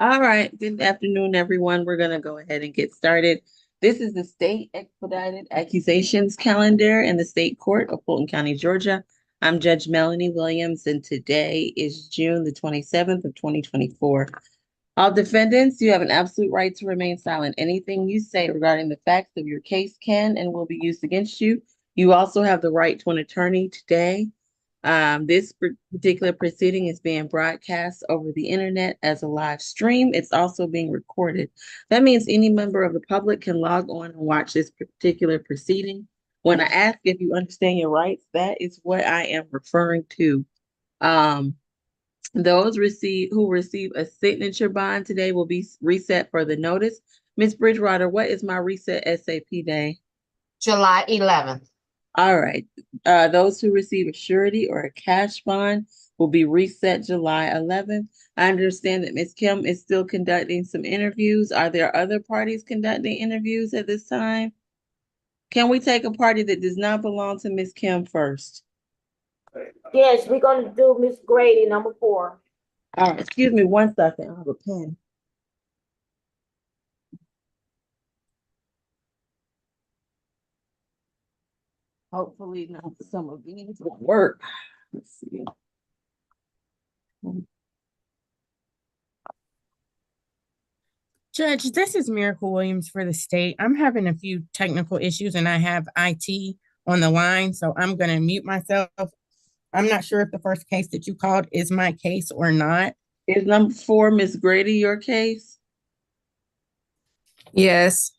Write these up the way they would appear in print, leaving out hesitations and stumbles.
All right. Good afternoon, everyone. We're going to go ahead and get started. This is the state expedited accusations calendar in the state court of Fulton County, Georgia. I'm Judge Melanie Williams, and today is June the 27th of 2024. All defendants, you have an absolute right to remain silent. Anything you say regarding the facts of your case can and will be used against you. You also have the right to an attorney today. This particular proceeding is being broadcast over the internet as a live stream. It's also being recorded. That means any member of the public can log on and watch this particular proceeding. When I ask if you understand your rights, that is what I am referring to. Um, those who receive a signature bond today will be reset for the notice. Ms. Bridgewater, what is my reset SAP day? July 11th. All right. Those who receive a surety or a cash bond will be reset July 11th. I understand that Ms. Kim is still conducting some interviews. Are there other parties conducting interviews at this time? Can we take a party that does not belong to Ms. Kim first? Yes, we're gonna do Miss Grady, number 4. All right, excuse me one second. I have a pen. Hopefully not some of these will work. Let's see. Judge, this is Miracle Williams for the state. I'm having a few technical issues and I have IT on the line, so I'm going to mute myself. I'm not sure if the first case that you called is my case or not. Is number 4, Miss Grady, your case? Yes.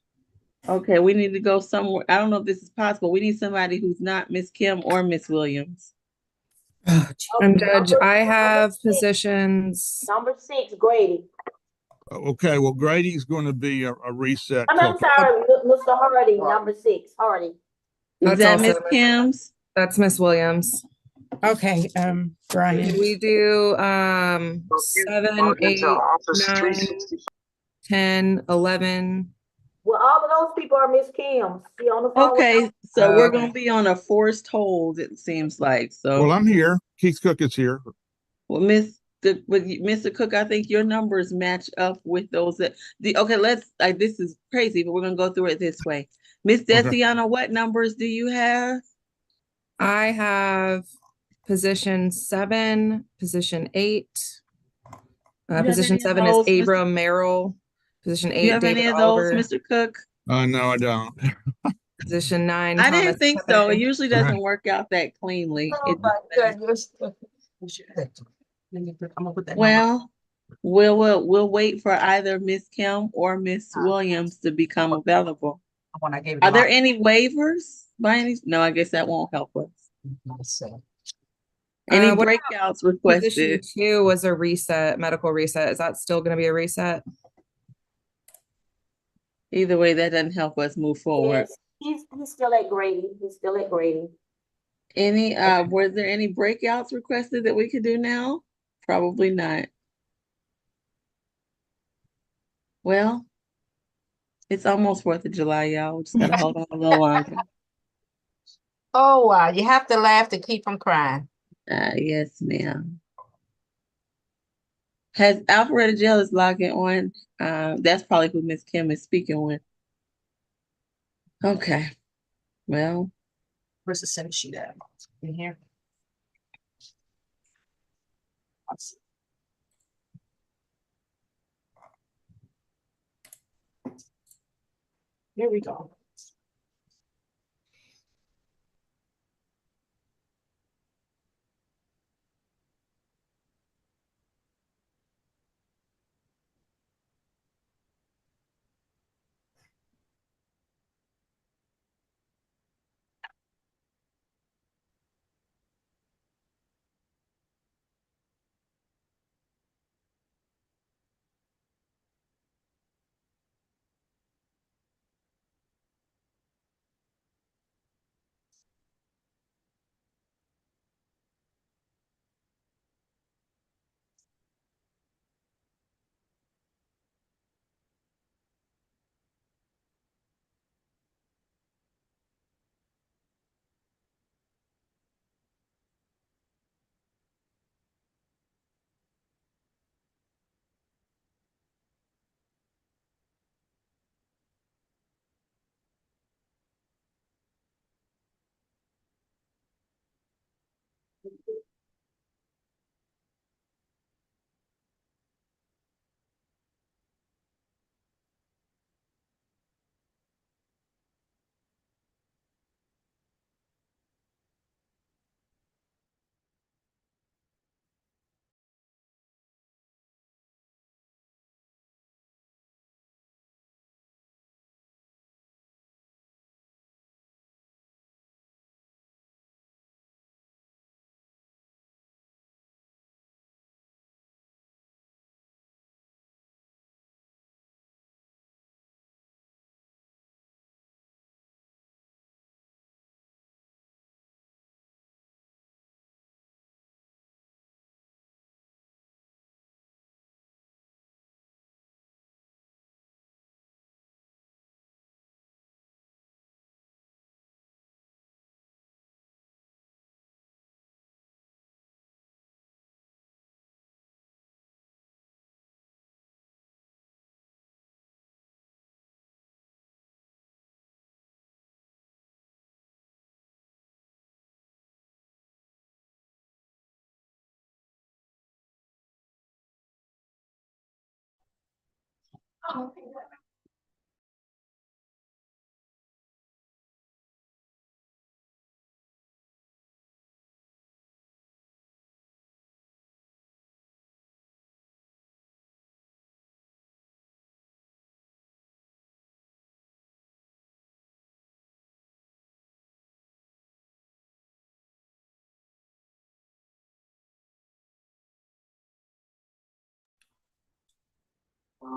Okay, we need to go somewhere. I don't know if this is possible. We need somebody who's not Miss Kim or Miss Williams. And Judge, I have Number positions. Number 6, Grady. Okay, well, Grady's going to be a reset. I'm sorry, Mr. Hardy, number 6, Hardy. Is That's that also Miss Kim's? That's Miss Williams. Okay, Brian. Can we do 7, 8, 9, 10, 11? Well, all of those people are Miss Kim's. She on the phone. Okay, so we're Okay. gonna be on a forced hold, it seems like. So Well, I'm here. Keith Cook is here. well, Mr. Cook, I think your numbers match up with those okay, let's this is crazy, but we're gonna go through it this way. Miss Okay. Desiana, what numbers do you have? I have position 7, position 8. Position 7 is Abram Merrill. Position 8, Do you have David any of those, Oliver. Mr. Cook? No, I don't. Position 9, I Thomas didn't think so. It Pepe. usually doesn't work out that cleanly. Oh my goodness. Well, we'll wait for either Miss Kim or Miss Williams to become available. Are there any waivers by any? No, I guess that won't help us. Any What breakouts Position requested? 2 was a reset, medical reset. Is that still going to be a reset? Either way, that doesn't help us move forward. Yes, he's still at Grady. He's still at Grady. Any were there any breakouts requested that we could do now? Probably not. Well, it's almost 4th of July, y'all. We just gotta hold on a little longer. Oh wow, you have to laugh to keep from crying. Yes, ma'am. Has Alpharetta Jail is logging on? That's probably who Miss Kim is speaking with. Okay. Well, Where's the send sheet at? In here. Here we go.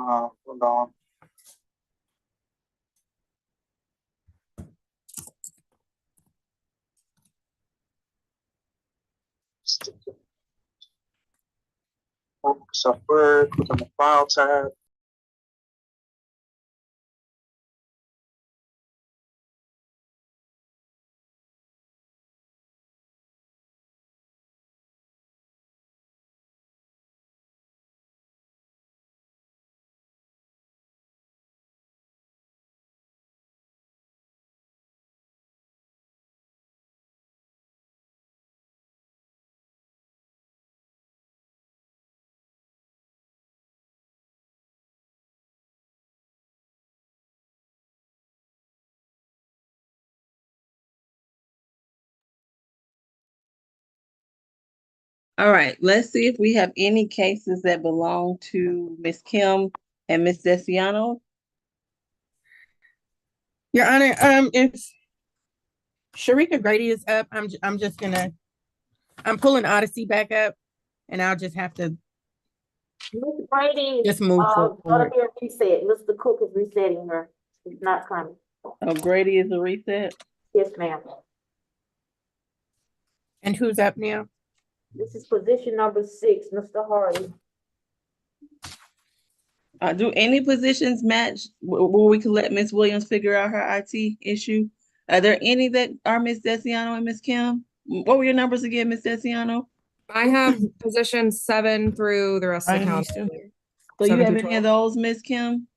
Hold on. Software, click on the file tab. All right, let's see if we have any cases that belong to Miss Kim and Miss Desiano. Your Honor, if Sharika Grady is up, I'm pulling Odyssey back up, and I'll just have to Miss Brady, just move gonna forward. be a reset. Mr. Cook is resetting her. She's not coming. Oh, Grady is a reset. Yes, ma'am. And who's up now? This is position number 6, Mr. Hardy. Do any positions match where we can let Miss Williams figure out her IT issue? Are there any that are Miss Desiano and Miss Kim? What were your numbers again, Miss Desiano? I have position 7 through the rest of the Are you count. still here? So you 7 have through any of 12. those, Miss Kim?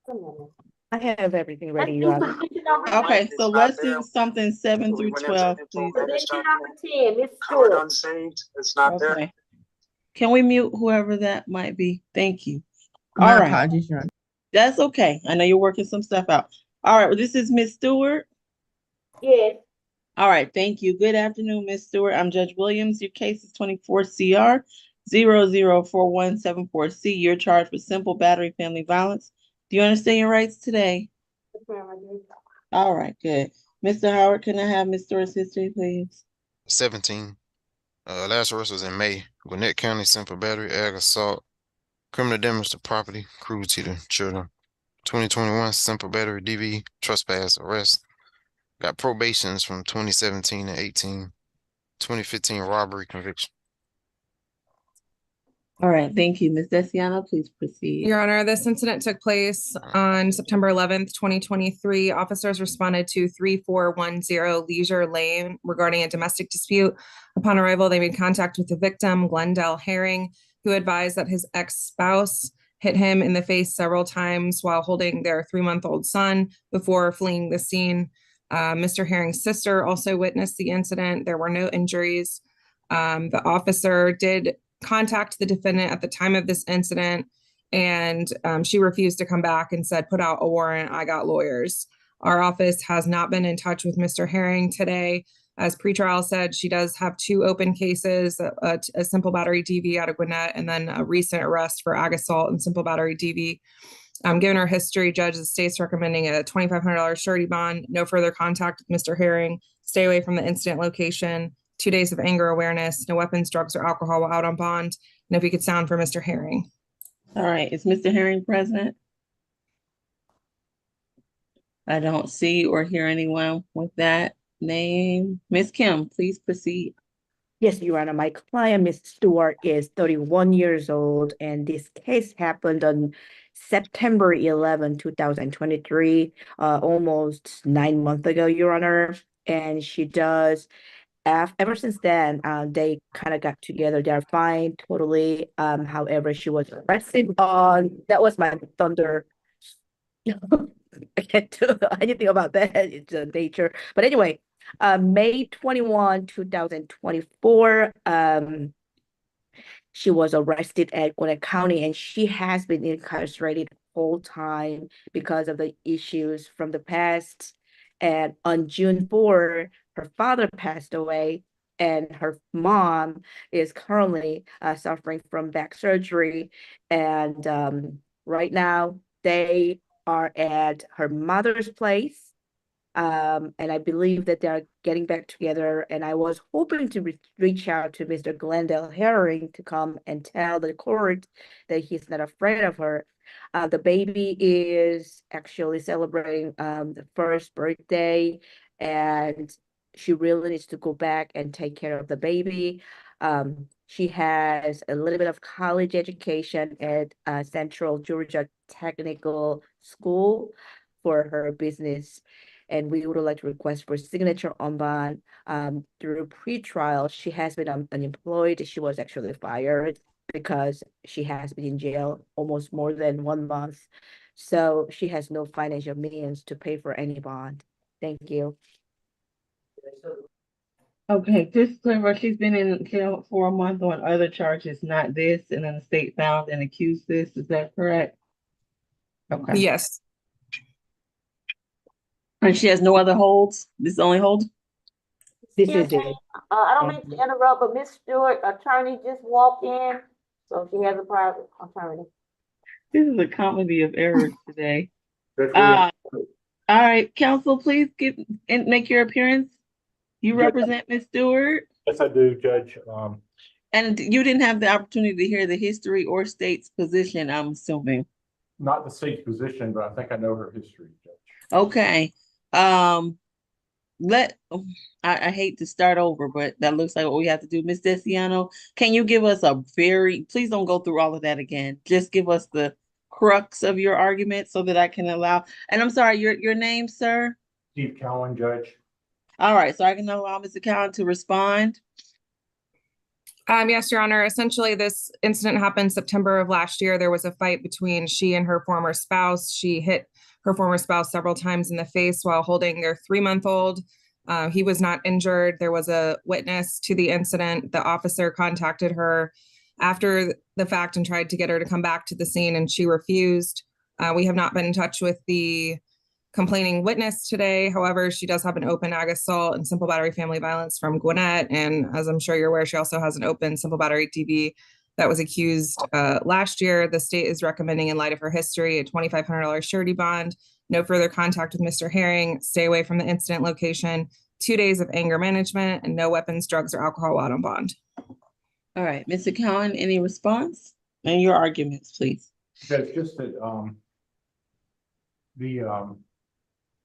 Come on. I have everything ready, Let's Your do Honor. position number 10. Okay, so It's not let's there. do something 7 through Went into 12, info please. managed Position document, number 10, Miss covered Stewart. unsaved. It's not there. Okay. Can we mute whoever that might be? Thank you. My All right, apologies, Your Honor. that's okay. I know you're working some stuff out. All right, well, this is Miss Stewart. Yes. All right, thank you. Good afternoon, Miss Stewart. I'm Judge Williams. Your case is 24 CR 004174C. You're charged with simple battery family violence. Do you understand your rights today? Yes, ma'am, I do. All right, good. Mr. Howard, can I have Miss Stewart's history, please? 17. Last arrest was in May. Gwinnett County, simple battery, ag assault, criminal damage to property, cruelty to children. 2021, simple battery, DV, trespass, arrest. Got probations from 2017 and 18. 2015 robbery conviction. All right, thank you. Ms. Desiano, please proceed. Your Honor, this incident took place on September 11th, 2023. Officers responded to 3410 Leisure Lane regarding a domestic dispute. Upon arrival, they made contact with the victim, Glendale Herring, who advised that his ex-spouse hit him in the face several times while holding their 3-month-old son before fleeing the scene. Mr. Herring's sister also witnessed the incident. There were no injuries. The officer did contact the defendant at the time of this incident, and she refused to come back and said, put out a warrant, I got lawyers. Our office has not been in touch with Mr. Herring today. As pretrial said, she does have 2 open cases, a simple battery DV out of Gwinnett, and then a recent arrest for ag assault and simple battery DV. Given her history, Judge, the state's recommending a $2,500 surety bond, no further contact with Mr. Herring, stay away from the incident location, 2 days of anger awareness, no weapons, drugs, or alcohol while out on bond, and if we could sound for Mr. Herring. All right, is Mr. Herring present? I don't see or hear anyone with that name. Ms. Kim, please proceed. Yes, Your Honor, my client, Ms. Stewart, is 31 years old, and this case happened on September 11, 2023, almost 9 months ago, Your Honor. And she does, ever since then, they kind of got together. They're fine, totally. However, she was arrested on, that was my thunder. I can't do anything about that. It's nature. But anyway, May 21, 2024, she was arrested at Gwinnett County, and she has been incarcerated full time because of the issues from the past. And on June 4, her father passed away, and her mom is currently suffering from back surgery. And right now, they are at her mother's place. And I believe that they're getting back together. And I was hoping to reach out to Mr. Glendale Herring to come and tell the court that he's not afraid of her. The baby is actually celebrating the first birthday, and she really needs to go back and take care of the baby. She has a little bit of college education at Central Georgia Technical School for her business. And we would like to request for signature on bond. Through pretrial, she has been unemployed. She was actually fired because she has been in jail almost more than 1 month. So she has no financial means to pay for any bond. Thank you. Okay, just clear, she's been in jail for a month on other charges, not this, and then the state found and accused this. Is that correct? Okay. Yes. And she has no other holds? This is the only hold? This is it. I don't mean to interrupt, but Miss Stewart, attorney just walked in, so she has a private attorney. This is a comedy of errors today. All right, counsel, please get and make your appearance. You represent Ms. Stewart, Yes, I do, Judge. and you didn't have the opportunity to hear the history or state's position, I'm assuming. Not the state's position, but I think I know her history, Judge. Okay. I hate to start over, but that looks like what we have to do. Ms. Desiano, can you give us please don't go through all of that again. Just give us the crux of your argument so that I can allow, and I'm sorry, your name, sir? Steve Cowan, Judge. All right, so I can allow Mr. Cowan to respond. Yes, Your Honor. Essentially, this incident happened September of last year. There was a fight between she and her former spouse. She hit her former spouse several times in the face while holding their 3-month-old. He was not injured. There was a witness to the incident. The officer contacted her after the fact and tried to get her to come back to the scene, and she refused. We have not been in touch with the complaining witness today. However, she does have an open ag assault and simple battery family violence from Gwinnett. And as I'm sure you're aware, she also has an open simple battery DV that was accused last year. The state is recommending, in light of her history, a $2,500 surety bond, no further contact with Mr. Herring, stay away from the incident location, 2 days of anger management, and no weapons, drugs, or alcohol out on bond. All right, Mr. Cowan, any response? And your arguments, please. Judge, just that the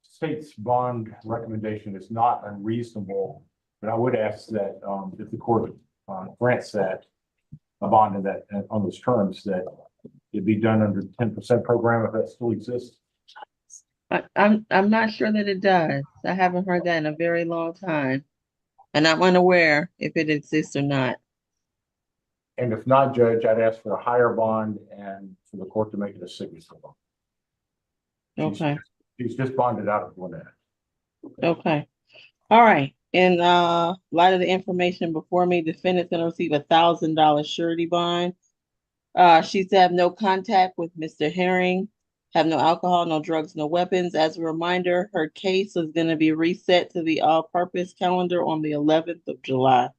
state's bond recommendation is not unreasonable, but I would ask that if the court grants that a bond in that on those terms, that it be done under the 10% program if that still exists. I'm not sure that it does. I haven't heard that in a very long time, and I'm unaware if it exists or not. And if not, Judge, I'd ask for a higher bond and for the court to make it a signature bond. Okay. She's just bonded out of Gwinnett. Okay. All right. In light of the information before me, defendant's gonna receive $1,000 surety bond. She's to have no contact with Mr. Herring, have no alcohol, no drugs, no weapons. As a reminder, her case is gonna be reset to the all-purpose calendar on the 11th of July,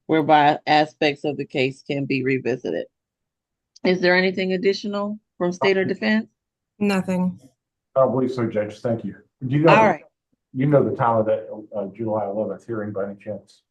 whereby aspects of the case can be revisited. Is there anything additional from state or defense? Nothing. I don't believe so, Judge. Thank you. Do you All know, right. you know the time of that, July 11th hearing by any chance?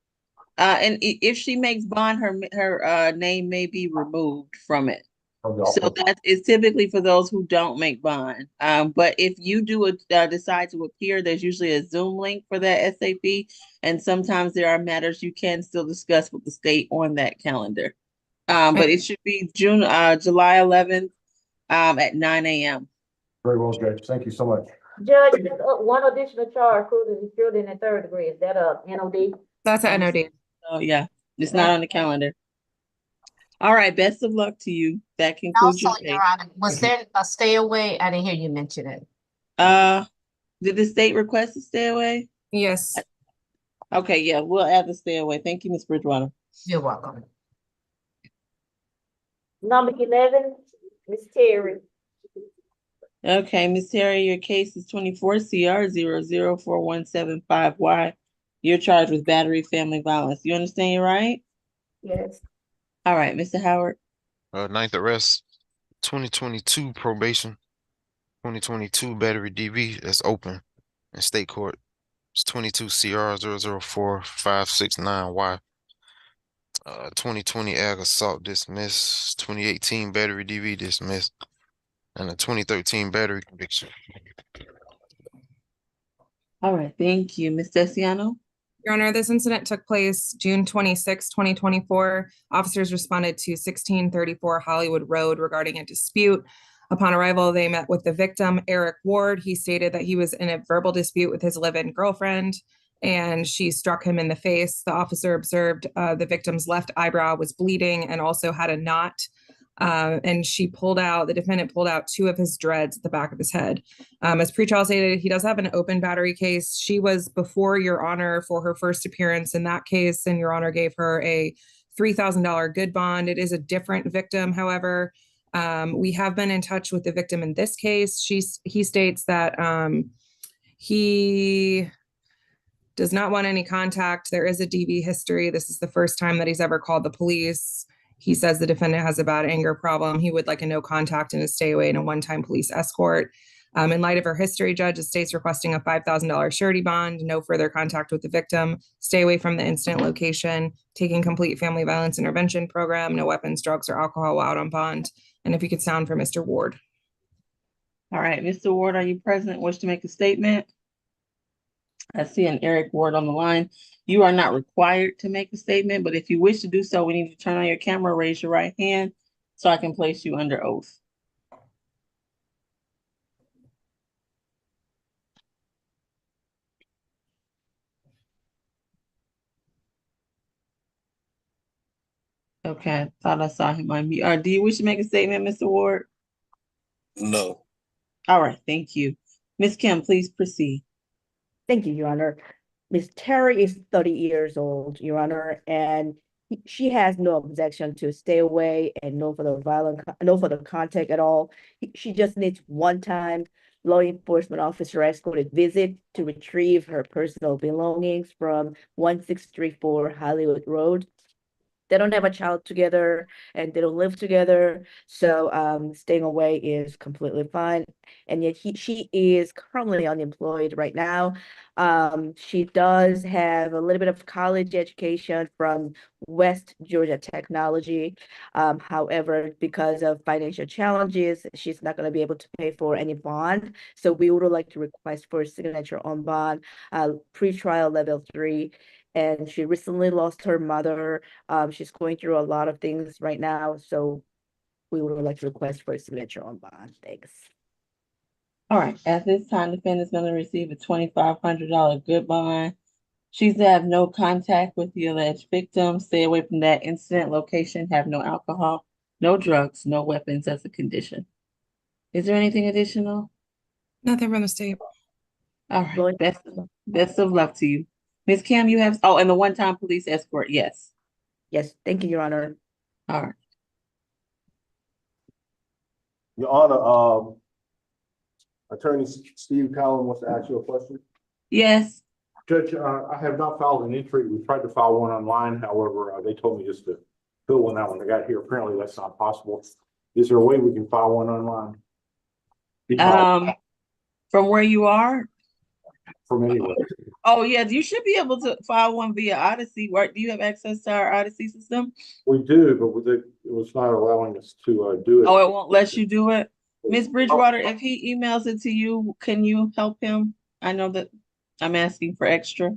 And if she makes bond, her name may be removed from it. From the So office? that is typically for those who don't make bond. But if you do decide to appear, there's usually a Zoom link for that SAP, and sometimes there are matters you can still discuss with the state on that calendar. But it should be July 11th, at 9 a.m. Very well, Judge. Thank you so much. Judge, just one additional charge, cruising the children in third degree, is that a NOD? That's an NOD. Oh yeah, it's not on the calendar. All right, best of luck to you. That concludes Also, your case. Your Honor, was there a stay away? I didn't hear you mention it. Did the state request to stay away? Yes. Okay, yeah, we'll add the stay away. Thank you, Ms. Bridgewater. You're welcome. Number 11, Ms. Terry. Okay, Ms. Terry, your case is 24 CR 004175Y. You're charged with battery family violence. You understand you're right? Yes. All right, Mr. Howard. Ninth arrest, 2022 probation, 2022 battery DV that's open in state court. It's 22 CR 004569Y. 2020 ag assault dismissed, 2018 battery DV dismissed, and a 2013 battery conviction. All right, thank you. Ms. Desiano? Your Honor, this incident took place June 26, 2024. Officers responded to 1634 Hollywood Road regarding a dispute. Upon arrival, they met with the victim, Eric Ward. He stated that he was in a verbal dispute with his live-in girlfriend, and she struck him in the face. The officer observed the victim's left eyebrow was bleeding and also had a knot. And the defendant pulled out 2 of his dreads at the back of his head. As pretrial stated, he does have an open battery case. She was before Your Honor for her first appearance in that case, and Your Honor gave her a $3,000 good bond. It is a different victim, however. We have been in touch with the victim in this case. He states that he does not want any contact. There is a DV history. This is the first time that he's ever called the police. He says the defendant has a bad anger problem. He would like a no contact and a stay away and a one-time police escort. In light of her history, Judge, the state's requesting a $5,000 surety bond, no further contact with the victim, stay away from the incident location, taking complete family violence intervention program, no weapons, drugs, or alcohol while out on bond. And if you could sound for Mr. Ward. All right, Mr. Ward, are you present? Wish to make a statement? I see an Eric Ward on the line. You are not required to make a statement, but if you wish to do so, we need to turn on your camera, raise your right hand so I can place you under oath. Okay, I thought I saw him on mute. Do you wish to make a statement, Mr. Ward? No. All right, thank you. Ms. Kim, please proceed. Thank you, Your Honor. Ms. Terry is 30 years old, Your Honor, and she has no objection to stay away and no further contact at all. She just needs one time law enforcement officer escorted visit to retrieve her personal belongings from 1634 Hollywood Road. They don't have a child together and they don't live together. So staying away is completely fine. And yet she is currently unemployed right now. She does have a little bit of college education from West Georgia Technology. However, because of financial challenges, she's not going to be able to pay for any bond. So we would like to request for a signature on bond, pre-trial level 3. And she recently lost her mother. She's going through a lot of things right now. So we would like to request for a signature on bond. Thanks. All right, at this time, the defendant is going to receive a $2,500 good bond. She's to have no contact with the alleged victim, stay away from that incident location, have no alcohol, no drugs, no weapons as a condition. Is there anything additional? Nothing from the state. All right, best of luck to you. Ms. Kim, you have, oh, and the one-time police escort, yes. Yes, thank you, Your Honor. All right. Your Honor, Attorney Steve Collins wants to ask you a question. Yes. Judge, I have not filed an entry. We tried to file one online. However, they told me just to fill one out when I got here. Apparently, that's not possible. Is there a way we can file one online? From where you are? From anywhere. Oh, yeah, you should be able to file one via Odyssey. Do you have access to our Odyssey system? We do, but with it was not allowing us to do it. Oh, it won't let you do it? Ms. Bridgewater, if he emails it to you, can you help him? I know that I'm asking for extra.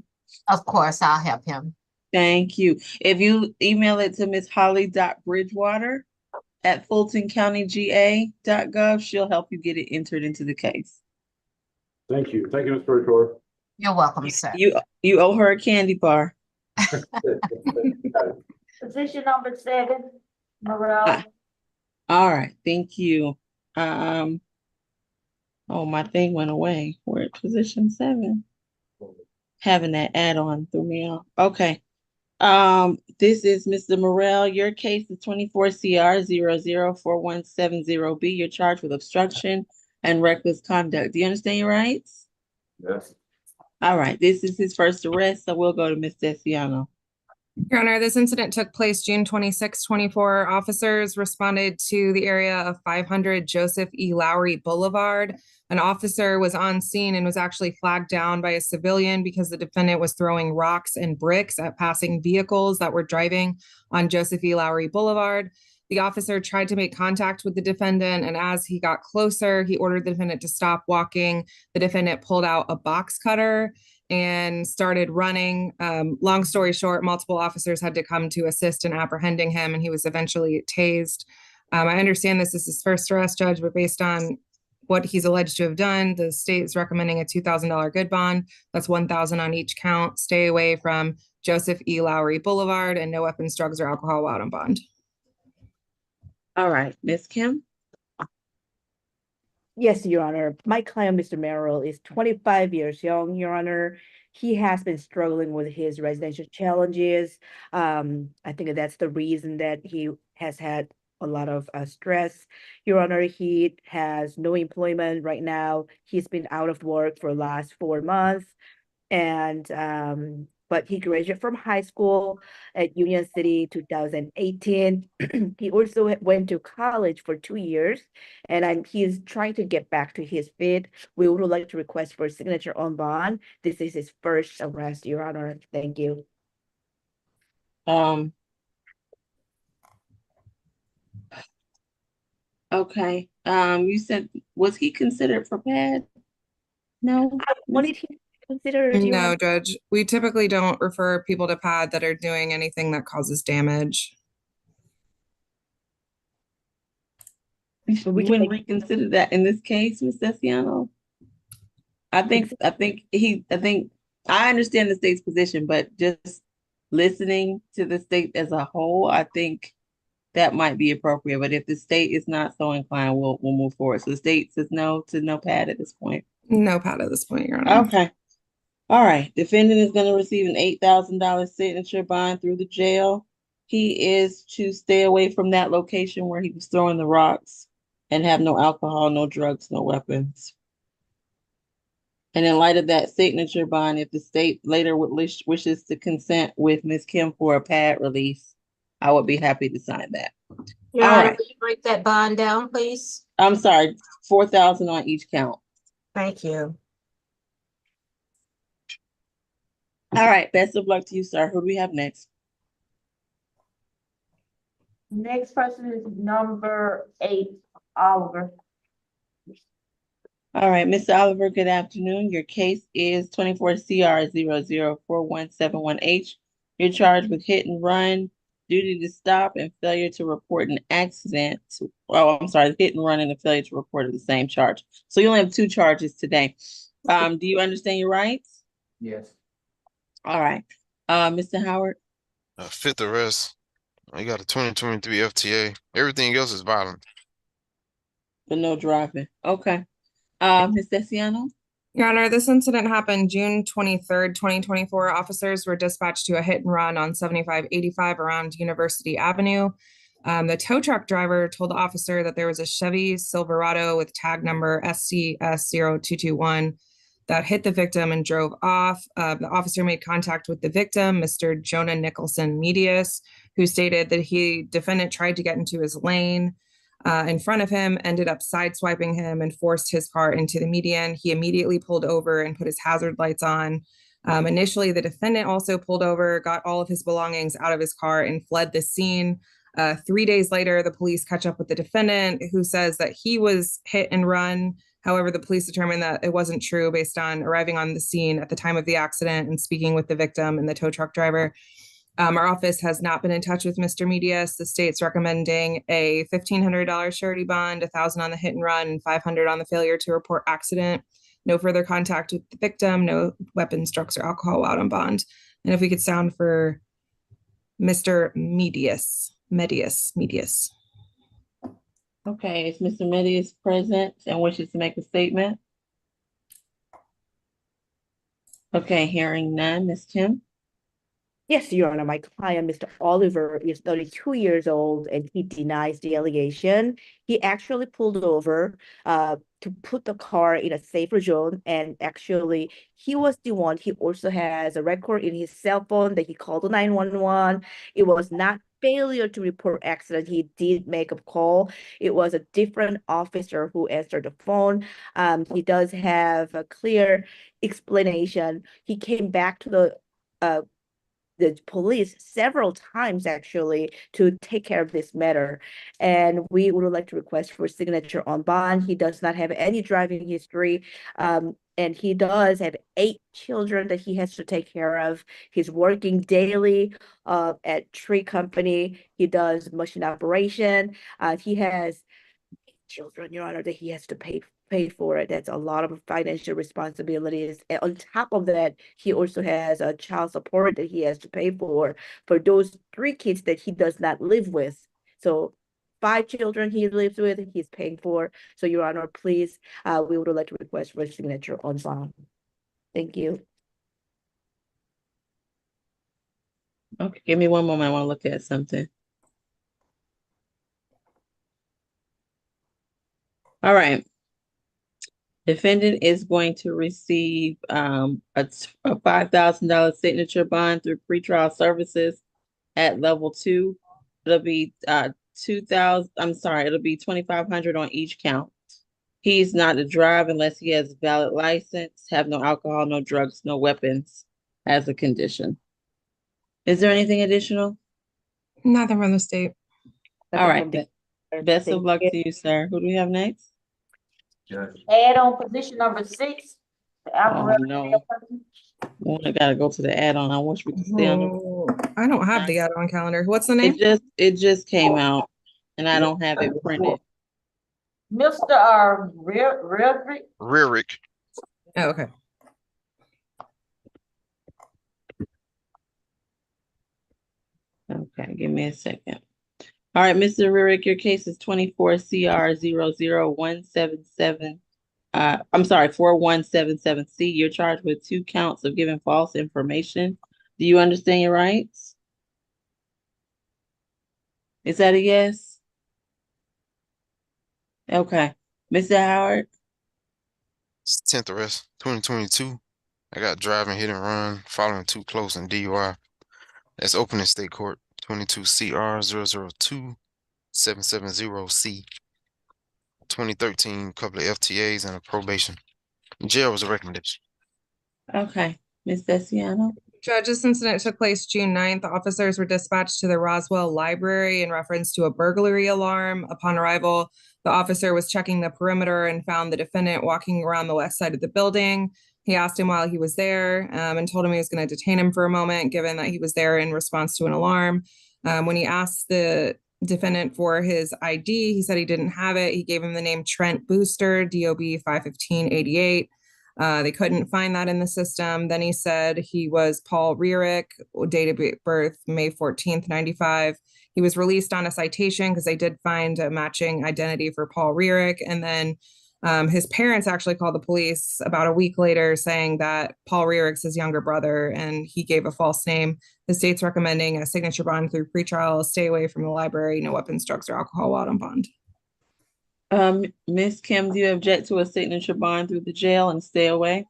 Of course, I'll help him. Thank you. If you email it to Ms. Holly.Bridgewater@FultonCountyGA.gov, she'll help you get it entered into the case. Thank you. Thank you, Ms. Bridgewater. You're welcome, sir. You owe her a candy bar. Position number 7, Morel. All right, thank you. Oh, my thing went away. We're at position 7. Having that add-on threw me off. Okay. This is Mr. Morel. Your case is 24 CR 004170B. You're charged with obstruction and reckless conduct. Do you understand your rights? Yes. All right. This is his first arrest, so we'll go to Ms. Desiano. Your Honor, this incident took place June 26, 24. Officers responded to the area of 500 Joseph E. Lowry Boulevard. An officer was on scene and was actually flagged down by a civilian because the defendant was throwing rocks and bricks at passing vehicles that were driving on Joseph E. Lowry Boulevard. The officer tried to make contact with the defendant, and as he got closer, he ordered the defendant to stop walking. The defendant pulled out a box cutter and started running. Long story short, multiple officers had to come to assist in apprehending him, and he was eventually tased. I understand this is his first arrest, Judge, but based on what he's alleged to have done, the state is recommending a $2,000 good bond. That's $1,000 on each count. Stay away from Joseph E. Lowry Boulevard, and no weapons, drugs, or alcohol while on bond. All right, Ms. Kim. Yes, Your Honor. My client, Mr. Merrill, is 25 years young, Your Honor. He has been struggling with his residential challenges. I think that's the reason that he has had a lot of stress. Your Honor, he has no employment right now. He's been out of work for the last 4 months. And but he graduated from high school at Union City 2018. He also went to college for 2 years, and he's trying to get back to his feet. We would like to request for signature on bond. This is his first arrest, Your Honor. Thank you. Okay. You said, was he considered for bad? No. What did he consider? Your No, Honor? Judge. We typically don't refer people to PAD that are doing anything that causes damage. You wouldn't reconsider that in this case, Ms. Desiano? I think I understand the state's position, but just listening to the state as a whole, I think that might be appropriate. But if the state is not so inclined, we'll move forward. So the state says no to no PAD at this point. No PAD at this point, Your Honor. Okay. All right. Defendant is going to receive an $8,000 signature bond through the jail. He is to stay away from that location where he was throwing the rocks and have no alcohol, no drugs, no weapons. And in light of that signature bond, if the state later wishes to consent with Ms. Kim for a PAD release, I would be happy to sign that. Your All Honor, right. will you break that bond down, please? I'm sorry, $4,000 on each count. Thank you. All right, best of luck to you, sir. Who do we have next? Next person is number 8, Oliver. All right, Mr. Oliver, good afternoon. Your case is 24 CR 004171H. You're charged with hit and run, duty to stop, and failure to report an accident. Oh, I'm sorry, hit and run and the failure to report are the same charge. So you only have 2 charges today. Do you understand your rights? Yes. All right. Mr. Howard? 5th arrest. You got a 2023 FTA. Everything else is violent. But no driving. Okay. Ms. Desiano? Your Honor, this incident happened June 23rd, 2024. Officers were dispatched to a hit and run on 7585 around University Avenue. The tow truck driver told the officer that there was a Chevy Silverado with tag number SCS0221 that hit the victim and drove off. The officer made contact with the victim, Mr. Jonah Nicholson Medius, who stated that defendant tried to get into his lane in front of him, ended up sideswiping him and forced his car into the median. He immediately pulled over and put his hazard lights on. Initially, the defendant also pulled over, got all of his belongings out of his car and fled the scene. 3 days later, the police catch up with the defendant, who says that he was hit and run. However, the police determined that it wasn't true based on arriving on the scene at the time of the accident and speaking with the victim and the tow truck driver. Our office has not been in touch with Mr. Medius. The state's recommending a $1,500 surety bond, $1,000 on the hit and run, and $500 on the failure to report accident. No further contact with the victim, no weapons, drugs, or alcohol out on bond. And if we could sound for Mr. Medius. Okay, is Mr. Medius present and wishes to make a statement? Okay, hearing none, Ms. Kim? Yes, Your Honor, my client, Mr. Oliver, is 32 years old and he denies the allegation. He actually pulled over to put the car in a safer zone, and actually he was the one. He also has a record in his cell phone that he called the 911. It was not failure to report accident. He did make a call. It was a different officer who answered the phone. He does have a clear explanation. He came back to the police several times actually to take care of this matter, and we would like to request for signature on bond. He does not have any driving history, and he does have 8 children that he has to take care of. He's working daily at tree company. He does machine operation. He has children, Your Honor, that he has to pay for it. That's a lot of financial responsibilities. And on top of that, he also has a child support that he has to pay for those 3 kids that he does not live with. So 5 children he lives with, he's paying for. So Your Honor, please, we would like to request for signature on bond. Thank you. Okay, give me one moment. I want to look at something. All right. Defendant is going to receive a $5,000 signature bond through pretrial services at level 2. It'll be it'll be $2,500 on each count. He's not to drive unless he has a valid license, have no alcohol, no drugs, no weapons as a condition. Is there anything additional? Nothing from the state. All right. Best of luck to you, sir. Who do we have next? Add on position number 6. Oh, no. I gotta go to the add-on. I wish we could stay on the. I don't have the add-on calendar. What's the name? It just came out and I don't have it printed. Mr. Redrick. Rierick. Oh, okay. Okay, give me a second. All right, Mr. Rierick, your case is 24 CR 00177. I'm sorry, 4177C. You're charged with 2 counts of giving false information. Do you understand your rights? Is that a yes? Okay. Mr. Howard? It's 10th arrest, 2022. I got driving hit and run, following too close and DUI. That's open in state court, 22 CR 002-770C. 2013, couple of FTAs and a probation. Jail was a recommendation. Okay. Ms. Desiano? Judge, this incident took place June 9th. Officers were dispatched to the Roswell Library in reference to a burglary alarm. Upon arrival, the officer was checking the perimeter and found the defendant walking around the west side of the building. He asked him while he was there and told him he was going to detain him for a moment, given that he was there in response to an alarm. When he asked the defendant for his ID, he said he didn't have it. He gave him the name Trent Booster, DOB 51588. They couldn't find that in the system. Then he said he was Paul Rierick, date of birth May 14th, 95. He was released on a citation because they did find a matching identity for Paul Rierick. And then His parents actually called the police about a week later saying that Paul Rearick's his younger brother and he gave a false name. The state's recommending a signature bond through pretrial, stay away from the library, no weapons, drugs, or alcohol while on bond. Ms. Kim, do you object to a signature bond through the jail and stay away?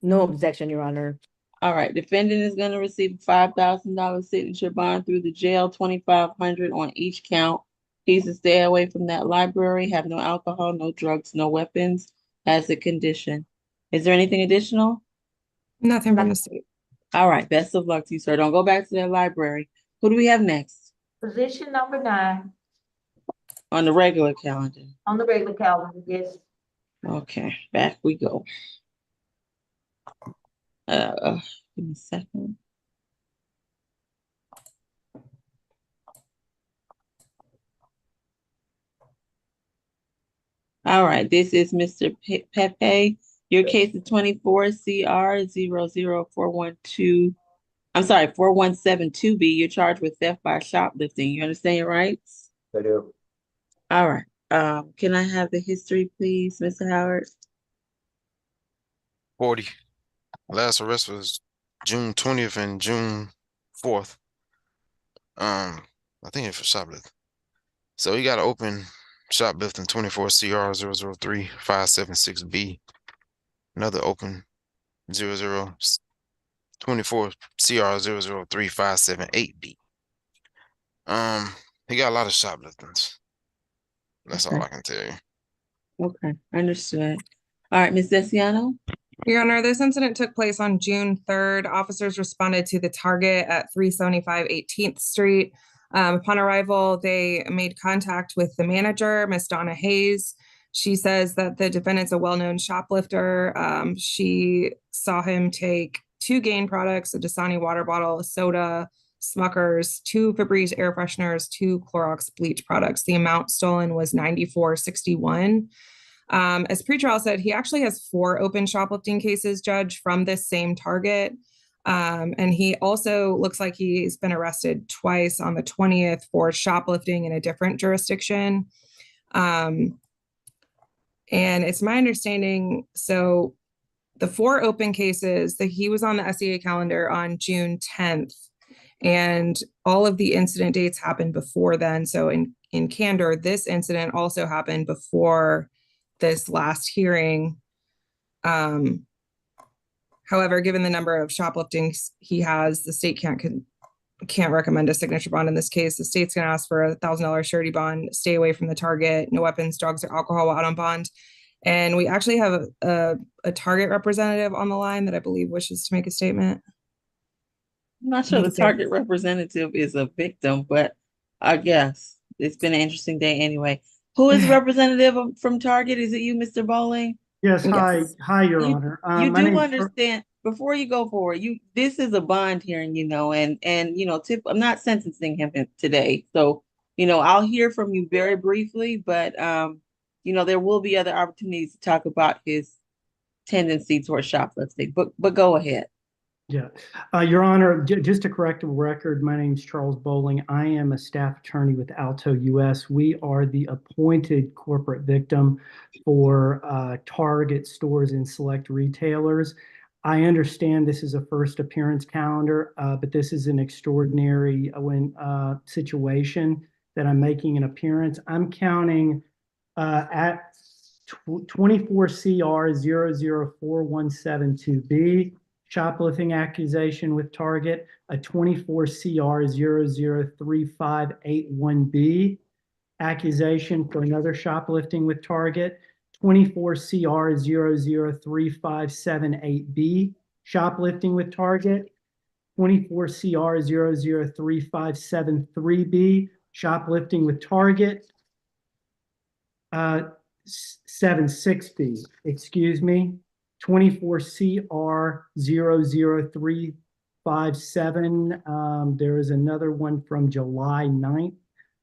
No objection, Your Honor. All right, defendant is gonna receive a $5,000 signature bond through the jail, 2,500 on each count. He's to stay away from that library, have no alcohol, no drugs, no weapons as a condition. Is there anything additional? Nothing from the state. All right, best of luck to you, sir. Don't go back to that library. Who do we have next Position number 9 on the regular calendar? on the regular calendar, yes. Okay, back we go. Give me a second. All right, this is Mr. Pepe. Your case is 24 CR 00412. I'm sorry, 4172B. You're charged with theft by shoplifting. You understand your rights? I do. All right. Can I have the history, please, Mr. Howard? 40. Last arrest was June 20th and June 4th. I think it's for shoplifting. So he got to open shoplifting 24 CR 003-576B. Another open 24 CR 003-578B. He got a lot of shopliftings. That's all I can tell you. Okay, understood. All right, Ms. Desiano? Your Honor, this incident took place on June 3rd. Officers responded to the target at 375 18th Street. Upon arrival, they made contact with the manager, Miss Donna Hayes. She says that the defendant's a well-known shoplifter. She saw him take 2 Gain products, a Dasani water bottle, a soda, Smuckers, 2 Febreze air fresheners, 2 Clorox bleach products. The amount stolen was $94.61. As pretrial said, he actually has 4 open shoplifting cases, Judge, from this same target. And he also looks like he's been arrested twice on the 20th for shoplifting in a different jurisdiction. And it's my understanding, so the 4 open cases that he was on the SEA calendar on June 10th, and all of the incident dates happened before then. So in candor, this incident also happened before this last hearing. However, given the number of shopliftings he has, the state can't recommend a signature bond in this case. The state's going to ask for a $1,000 surety bond, stay away from the target, no weapons, drugs, or alcohol while out on bond. And we actually have a target representative on the line that I believe wishes to make a statement. I'm not sure the target representative is a victim, but I guess it's been an interesting day anyway. Who is representative from Target? Is it you, Mr. Bowling? Yes, hi, Your Honor. You My do name's understand, before you go forward, this is a bond hearing, and I'm not sentencing him today. So, I'll hear from you very briefly, but there will be other opportunities to talk about his tendency towards shoplifting. But go ahead. Yeah, Your Honor, just to correct the record, my name's Charles Bowling. I am a staff attorney with Alto US. We are the appointed corporate victim for Target stores and select retailers. I understand this is a first appearance calendar, but this is an extraordinary situation that I'm making an appearance. I'm counting at 24 CR 00417-2B. Shoplifting accusation with Target, a 24 CR 003581B accusation for another shoplifting with Target, 24 CR 003578B shoplifting with Target, 24 CR 003573B shoplifting with Target, 76B, excuse me. 24 CR 00357. There is another one from July 9th.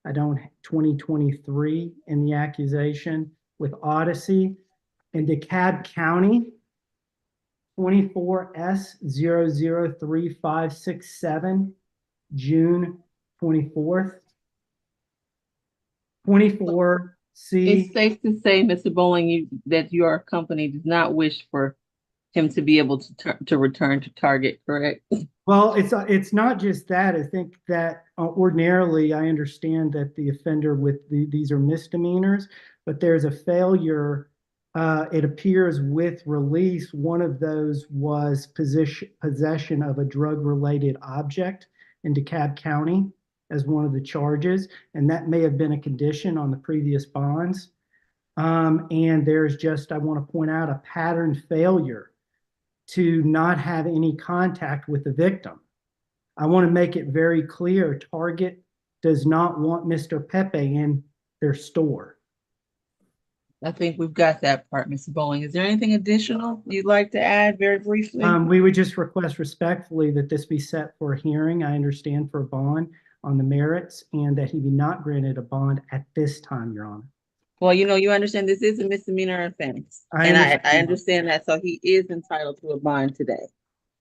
2023 in the accusation with Odyssey. In DeKalb County, 24 S 003567, June 24th. 24 It's safe to say, Mr. Bowling, that your company does not wish for him to be able to return to Target, correct? Well, it's not just that. I think that ordinarily I understand that the offender these are misdemeanors, but there's a failure. It appears with release, one of those was possession of a drug-related object in DeKalb County as one of the charges, and that may have been a condition on the previous bonds. And there's just, I want to point out, a pattern failure to not have any contact with the victim. I want to make it very clear, Target does not want Mr. Pepe in their store. I think we've got that part, Mr. Bowling. Is there anything additional you'd like to add very briefly? We would just request respectfully that this be set for a hearing. I understand for a bond on the merits and that he be not granted a bond at this time, Your Honor. Well, you understand this is a misdemeanor offense. I understand that. So he is entitled to a bond today.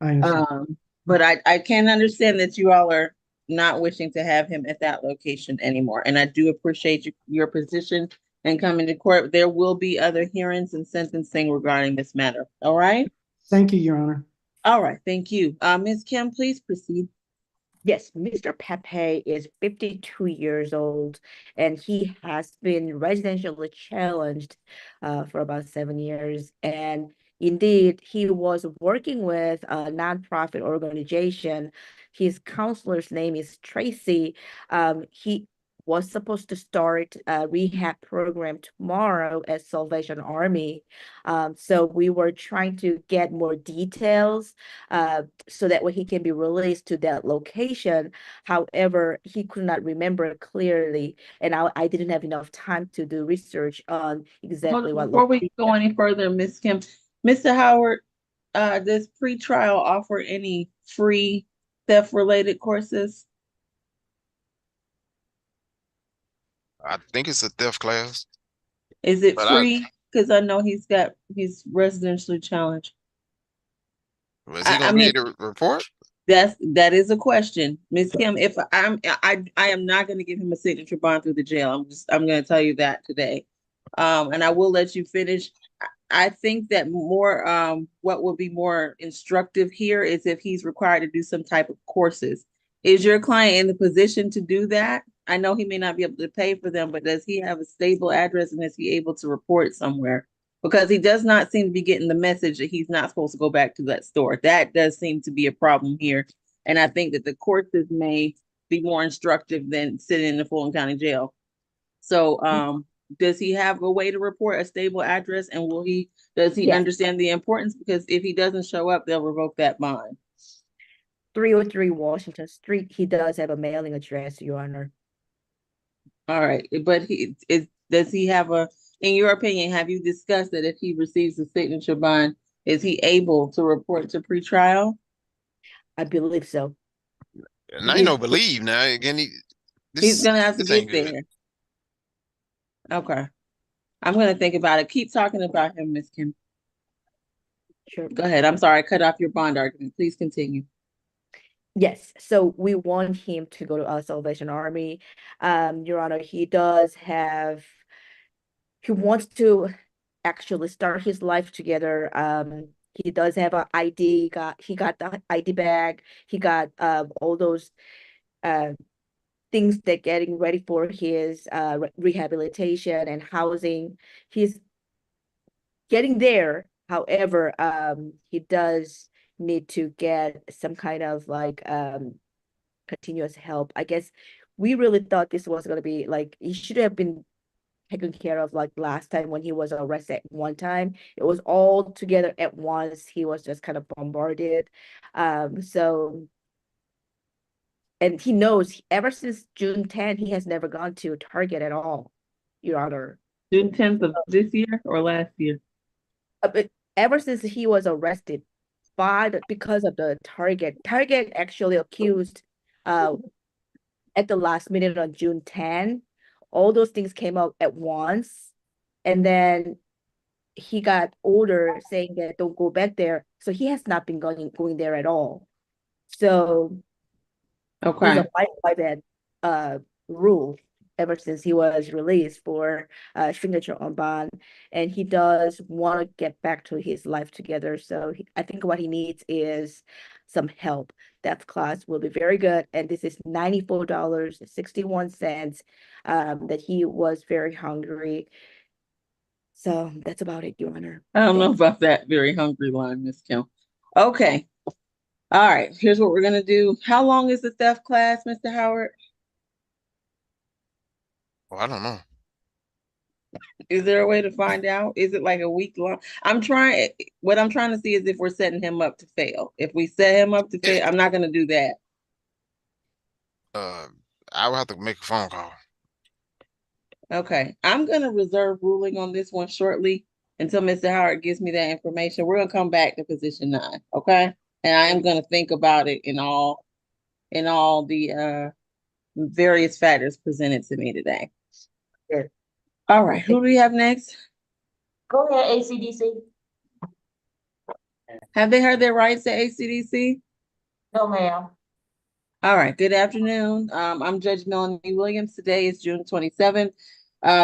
I understand. But I can understand that you all are not wishing to have him at that location anymore. And I do appreciate your position and coming to court. There will be other hearings and sentencing regarding this matter. All right? Thank you, Your Honor. All right. Thank you. Ms. Kim, please proceed. Yes, Mr. Pepe is 52 years old, and he has been residentially challenged for about 7 years. And indeed, he was working with a nonprofit organization. His counselor's name is Tracy. He was supposed to start a rehab program tomorrow at Salvation Army. So we were trying to get more details so that way he can be released to that location. However, he could not remember clearly, and I didn't have enough time to do research on exactly what. Before we go any further, Ms. Kim, Mr. Howard, does pretrial offer any free theft-related courses? I think it's a theft class. Is it But free? Because I know he's residentially challenged. Is he gonna be able to report? That is a question, Ms. Kim. If I am not going to give him a signature bond through the jail. I'm going to tell you that today, and I will let you finish. I think that what would be more instructive here is if he's required to do some type of courses. Is your client in the position to do that? I know he may not be able to pay for them, but does he have a stable address and is he able to report somewhere? Because he does not seem to be getting the message that he's not supposed to go back to that store. That does seem to be a problem here. And I think that the courses may be more instructive than sitting in the Fulton County Jail. So does he have a way to report a stable address, and does he understand the importance? Because if he doesn't show up, they'll revoke that bond. 303 Washington Street. He does have a mailing address, Your Honor. All right, but does he have in your opinion, have you discussed that if he receives a signature bond, is he able to report to pretrial? I believe so. And I don't believe now. Again, he's gonna have to get there. Okay. I'm gonna think about it. Keep talking about him, Ms. Kim. Sure. Go ahead. I'm sorry, I cut off your bond argument. Please continue. Yes, so we want him to go to Salvation Army. Your Honor, he wants to actually start his life together. He does have an ID, he got the ID bag, he got all those things that getting ready for his rehabilitation and housing. He's getting there. However, he does need to get some kind of like continuous help. I guess we really thought this was going to be like, he should have been taken care of like last time when he was arrested one time. It was all together at once. He was just kind of bombarded. And he knows ever since June 10th, he has never gone to Target at all, Your Honor. June 10th of this year or last year? But ever since he was arrested because of the Target actually accused at the last minute on June 10. All those things came out at once, and then he got order saying that don't go back there. So he has not been going there at all. So okay, he's abiding by that rule. ever since he was released for signature on bond, and he does want to get back to his life together. So I think what he needs is some help. Death class will be very good, and this is $94.61. That he was very hungry. So that's about it, Your Honor. I don't know about that very hungry line, Miss Kim. Okay. All right. Here's what we're gonna do. How long is the theft class, Mr. Howard? Well, I don't know. Is there a way to find out? Is it like a week long? What I'm trying to see is if we're setting him up to fail. If we set him up to fail, I'm not gonna do that. I will have to make a phone call. Okay. I'm gonna reserve ruling on this one shortly until Mr. Howard gives me that information. We're gonna come back to position 9, okay? And I am gonna think about it in all the various factors presented to me today. Good. All right, who do we have next? Go ahead, ACDC. Have they heard their rights at ACDC? No, ma'am. All right, good afternoon. I'm Judge Melanie Williams. Today is June 27th.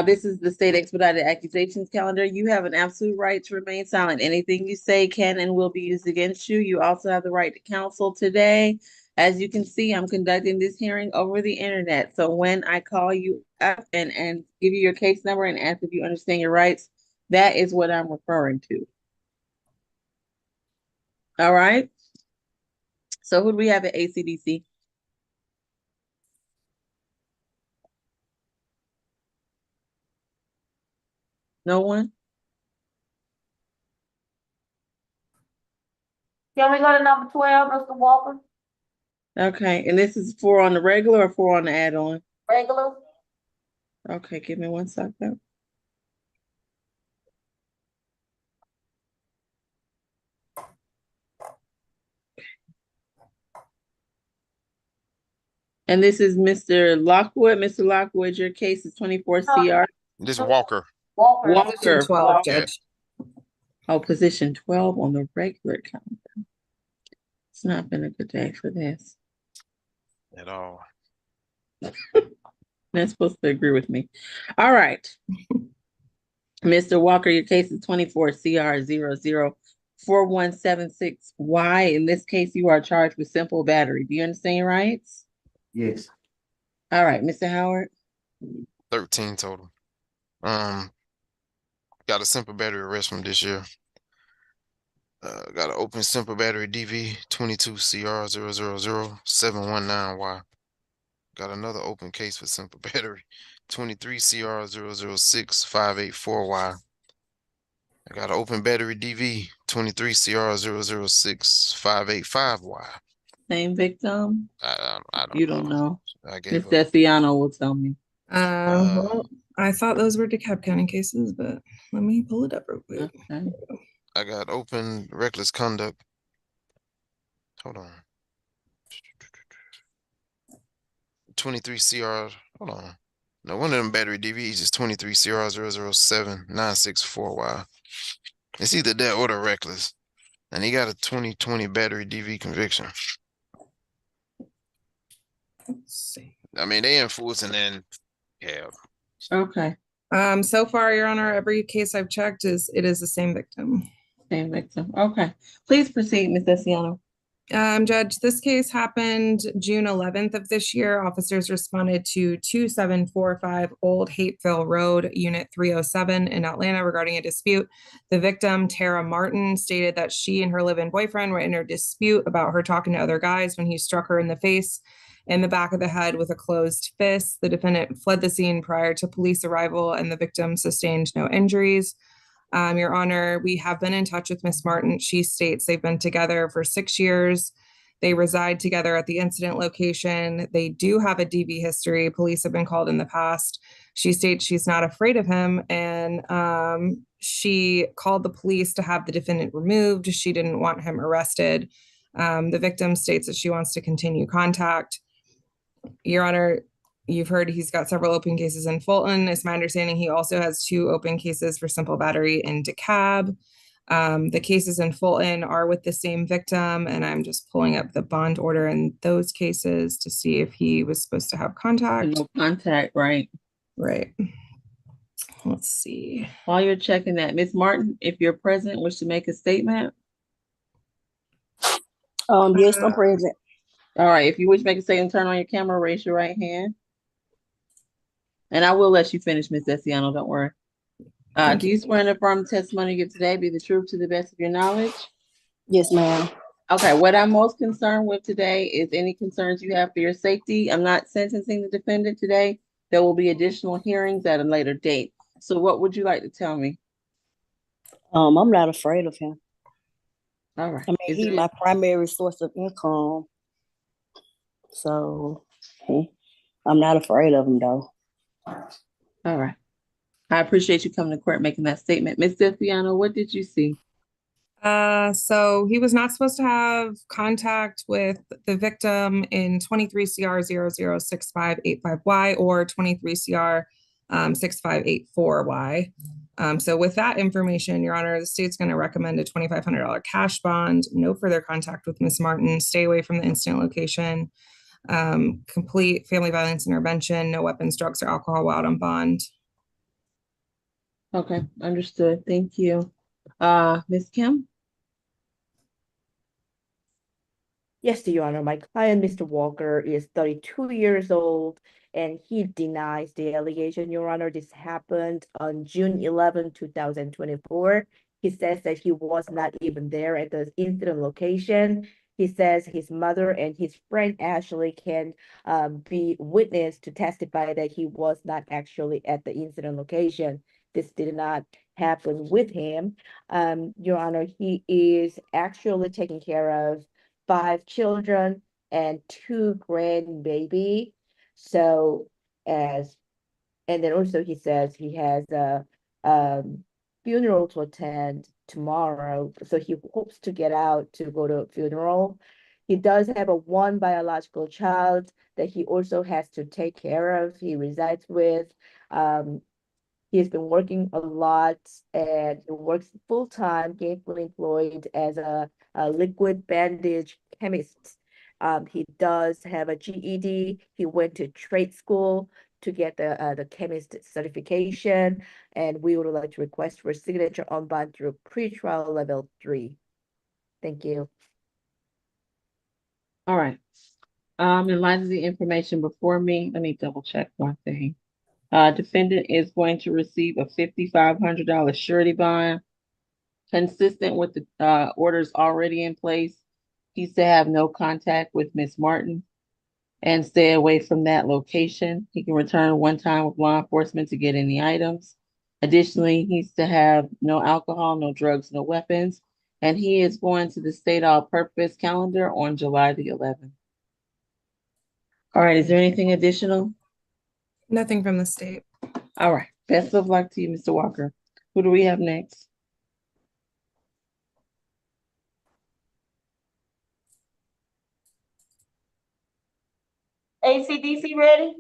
This is the state expedited accusations calendar. You have an absolute right to remain silent. Anything you say can and will be used against you. You also have the right to counsel today. As you can see, I'm conducting this hearing over the internet. So when I call you up and give you your case number and ask if you understand your rights, that is what I'm referring to. All right. So who do we have at ACDC? No one? Can we go to number 12, Mr. Walker? Okay, and this is 4 on the regular or 4 on the add-on? Regular? Okay, give me 1 second. And this is Mr. Lockwood. Mr. Lockwood, your case is 24 CR. This Walker. Walker. Position 12, Judge. Oh, position 12 on the regular calendar. It's not been a good day for this. At all. They're supposed to agree with me. All right. Mr. Walker, your case is 24 CR 004176Y. In this case, you are charged with simple battery. Do you understand your rights? Yes. All right, Mr. Howard. 13 total. Got a simple battery arrest from this year. Got an open simple battery DV 22 CR 000719Y. Got another open case for simple battery 23 CR 006584Y. I got an open battery DV 23 CR 006585Y. Same victim? I don't You don't know. I gave Mr. up. Estiano will tell me. Well, I thought those were DeKalb County cases, but let me pull it up real quick. Okay. I got open reckless conduct. Hold on. 23 CR. Hold on. No, one of them battery DVs is 23 CR 007964Y. It's either that or the reckless. And he got a 2020 battery DV conviction. Let's see. I mean, they enforcing and yeah. Okay. So far, Your Honor, every case I've checked it is the same victim. Same victim. Okay. Please proceed, Ms. Estiano. Judge, this case happened June 11th of this year. Officers responded to 2745 Old Hateville Road, Unit 307 in Atlanta regarding a dispute. The victim, Tara Martin, stated that she and her live-in boyfriend were in a dispute about her talking to other guys when he struck her in the face in the back of the head with a closed fist. The defendant fled the scene prior to police arrival, and the victim sustained no injuries. Your Honor, we have been in touch with Miss Martin. She states they've been together for 6 years. They reside together at the incident location. They do have a DV history. Police have been called in the past. She states she's not afraid of him, and she called the police to have the defendant removed. She didn't want him arrested. The victim states that she wants to continue contact. Your Honor, you've heard he's got several open cases in Fulton. It's my understanding he also has 2 open cases for simple battery in DeKalb. The cases in Fulton are with the same victim, and I'm just pulling up the bond order in those cases to see if he was supposed to have contact. No contact, right? Right. Let's see. While you're checking that, Ms. Martin, if you're present, wish to make a statement? Yes, I'm present. All right, if you wish to make a statement, turn on your camera, raise your right hand. And I will let you finish, Ms. Desiano, don't worry. Do you swear and affirm the testimony you give today be the truth to the best of your knowledge? Yes, ma'am. Okay, what I'm most concerned with today is any concerns you have for your safety. I'm not sentencing the defendant today. There will be additional hearings at a later date. So what would you like to tell me? I'm not afraid of him. All right. I mean, he's my primary source of income. So I'm not afraid of him though. All right. I appreciate you coming to court making that statement. Ms. Desiano, what did you see? So he was not supposed to have contact with the victim in 23 CR 006585Y or 23 CR 6584Y. So with that information, Your Honor, the state's going to recommend a $2,500 cash bond, no further contact with Ms. Martin, stay away from the incident location, complete family violence intervention, no weapons, drugs, or alcohol while out on bond. Okay, understood. Thank you. Ms. Kim? Yes, Your Honor. My client, Mr. Walker, is 32 years old, and he denies the allegation, Your Honor. This happened on June 11, 2024. He says that he was not even there at the incident location. He says his mother and his friend Ashley can be witness to testify that he was not actually at the incident location. This did not happen with him. Your Honor, he is actually taking care of 5 children and 2 grandbaby. So and then also he says he has a funeral to attend tomorrow. So he hopes to get out to go to a funeral. He does have a 1 biological child that he also has to take care of. He resides with. He's been working a lot and he works full-time, gainfully employed as a liquid bandage chemist. He does have a GED. He went to trade school to get the chemist certification, and we would like to request for signature on bond through pretrial level 3. Thank you. All right. In light of the information before me, let me double check one thing. Defendant is going to receive a $5,500 surety bond. Consistent with the orders already in place, he's to have no contact with Ms. Martin and stay away from that location. He can return one time with law enforcement to get any items. Additionally, he's to have no alcohol, no drugs, no weapons, and he is going to the state all-purpose calendar on July the 11th. All right, is there anything additional? Nothing from the state. All right, best of luck to you, Mr. Walker. Who do we have next? ACDC ready?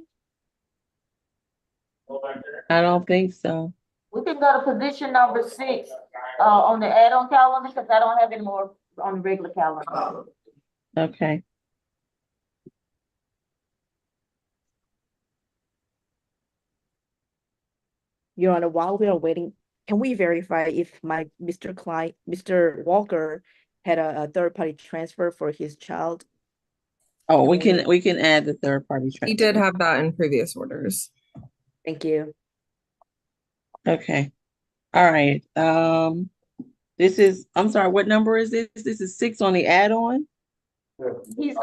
I don't think so. We can go to position number 6 on the add-on calendar because I don't have any more on the regular calendar. Okay. Your Honor, while we are waiting, can we verify if Mr. Walker had a third-party transfer for his child? Oh, we can add the third party transfer. He did have that in previous orders. Thank you. Okay. All right. This is, I'm sorry, what number is this? This is 6 on the add-on? He's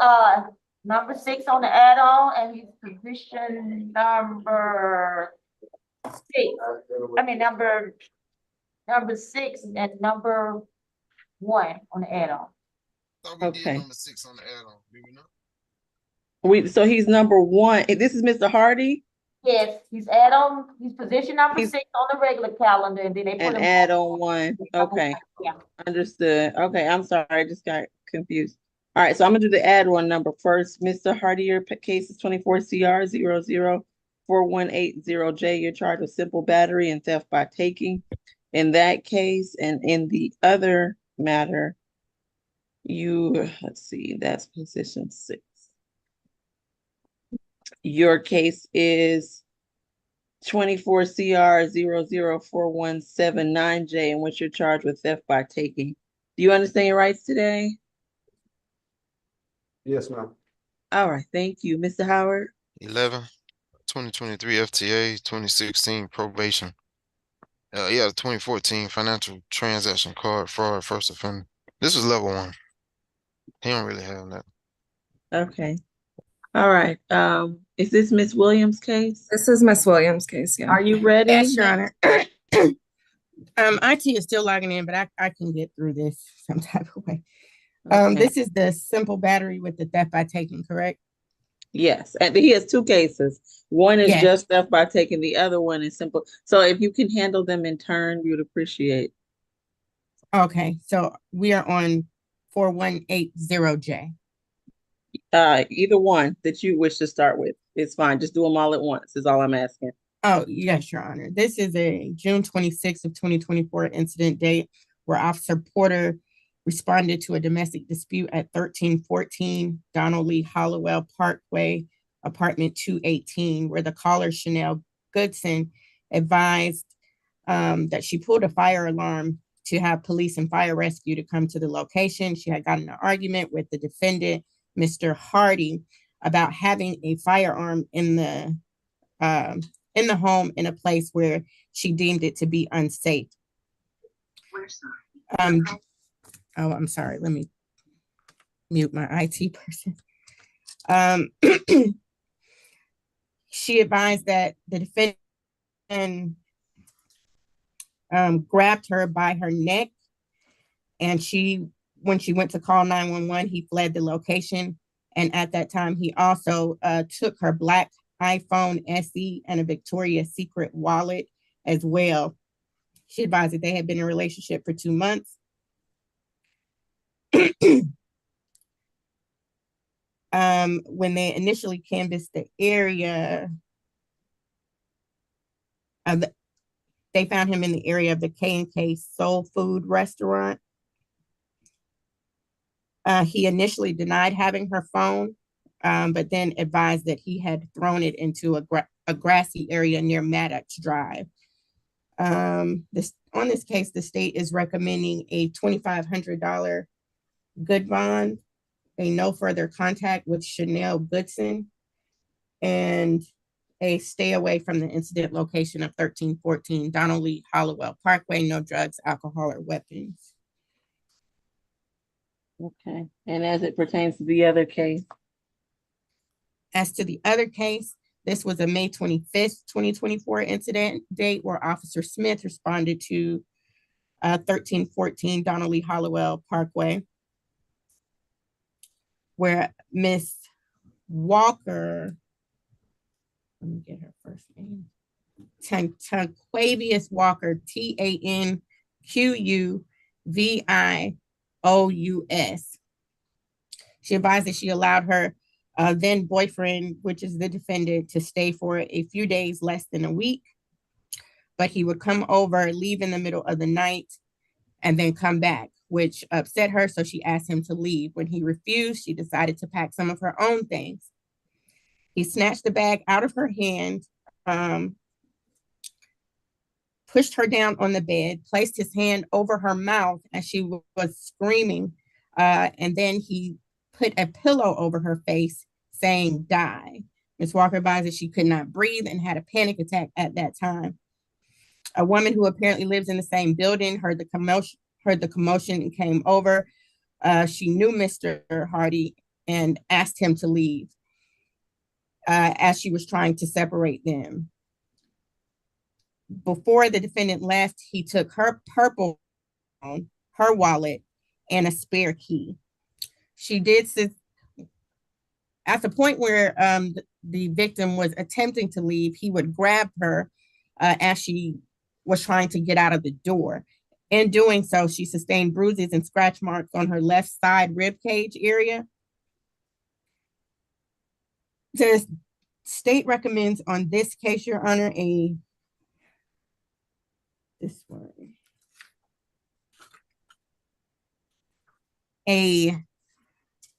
number 6 on the add-on, and he's position number 6. I mean number 6 and number 1 on the add-on. Okay. Number 6 on the add-on. Do we know? So he's number 1. This is Mr. Hardy? Yes, he's add-on, he's position number 6 on the regular calendar, and then they put And him add on 1. Okay. Yeah. Understood. Okay, I'm sorry, I just got confused. All right, so I'm gonna do the add-on number first. Mr. Hardy, your case is 24 CR 004180J. You're charged with simple battery and theft by taking. In that case, and in the other matter, let's see, that's position 6. Your case is 24 CR 004179J, in which you're charged with theft by taking. Do you understand your rights today? Yes, ma'am. All right, thank you. Mr. Howard? 11, 2023 FTA, 2016 probation. Yeah, 2014 financial transaction card fraud first offender. This was level 1. He don't really have that. Okay. All right. Is this Miss Williams' case? This is Miss Williams' case, yeah. Are you ready? Yes, Your Honor. IT is still logging in, but I can get through this some type of way. Okay. This is the simple battery with the theft by taking, correct? Yes, and he has two cases. One is Yes. just theft by taking, the other one is simple. So if you can handle them in turn, we would appreciate. Okay, so we are on 4180J. Either one that you wish to start with. It's fine. Just do them all at once is all I'm asking. Oh, yes, Your Honor. This is a June 26th of 2024 incident date where Officer Porter responded to a domestic dispute at 1314 Donald Lee Hollowell Parkway, apartment 218, where the caller, Chanel Goodson, advised that she pulled a fire alarm to have police and fire rescue to come to the location. She had gotten an argument with the defendant, Mr. Hardy, about having a firearm in the home in a place where she deemed it to be unsafe. Oh, I'm sorry. Let me mute my IT person. She advised that the defendant grabbed her by her neck, and when she went to call 911, he fled the location. And at that time, he also took her black iPhone SE and a Victoria's Secret wallet as well. She advised that they had been in a relationship for 2 months. When they initially canvassed the area, they found him in the area of the K&K Soul Food restaurant. He initially denied having her phone, but then advised that he had thrown it into a grassy area near Maddox Drive. On this case, the state is recommending a $2,500 good bond, a no further contact with Chanel Goodson, and a stay away from the incident location of 1314 Donald Lee Hollowell Parkway, no drugs, alcohol, or weapons. Okay. And as it pertains to the other case? As to the other case, this was a May 25th, 2024 incident date where Officer Smith responded to 1314 Donald Lee Hollowell Parkway, where Miss Walker, let me get her first name, Tanquavius Walker, TANQUVIOUS. She advised that she allowed her then boyfriend, which is the defendant, to stay for a few days, less than a week, but he would come over, leave in the middle of the night, and then come back, which upset her. So she asked him to leave. When he refused, she decided to pack some of her own things. He snatched the bag out of her hand, pushed her down on the bed, placed his hand over her mouth as she was screaming, and then he put a pillow over her face, saying, "Die." Ms. Walker advised that she could not breathe and had a panic attack at that time. A woman who apparently lives in the same building heard the commotion and came over. She knew Mr. Hardy and asked him to leave as she was trying to separate them. Before the defendant left, he took her purple phone, her wallet, and a spare key. She did at the point where the victim was attempting to leave, he would grab her as she was trying to get out of the door. In doing so, she sustained bruises and scratch marks on her left side rib cage area. The state recommends on this case, Your Honor, a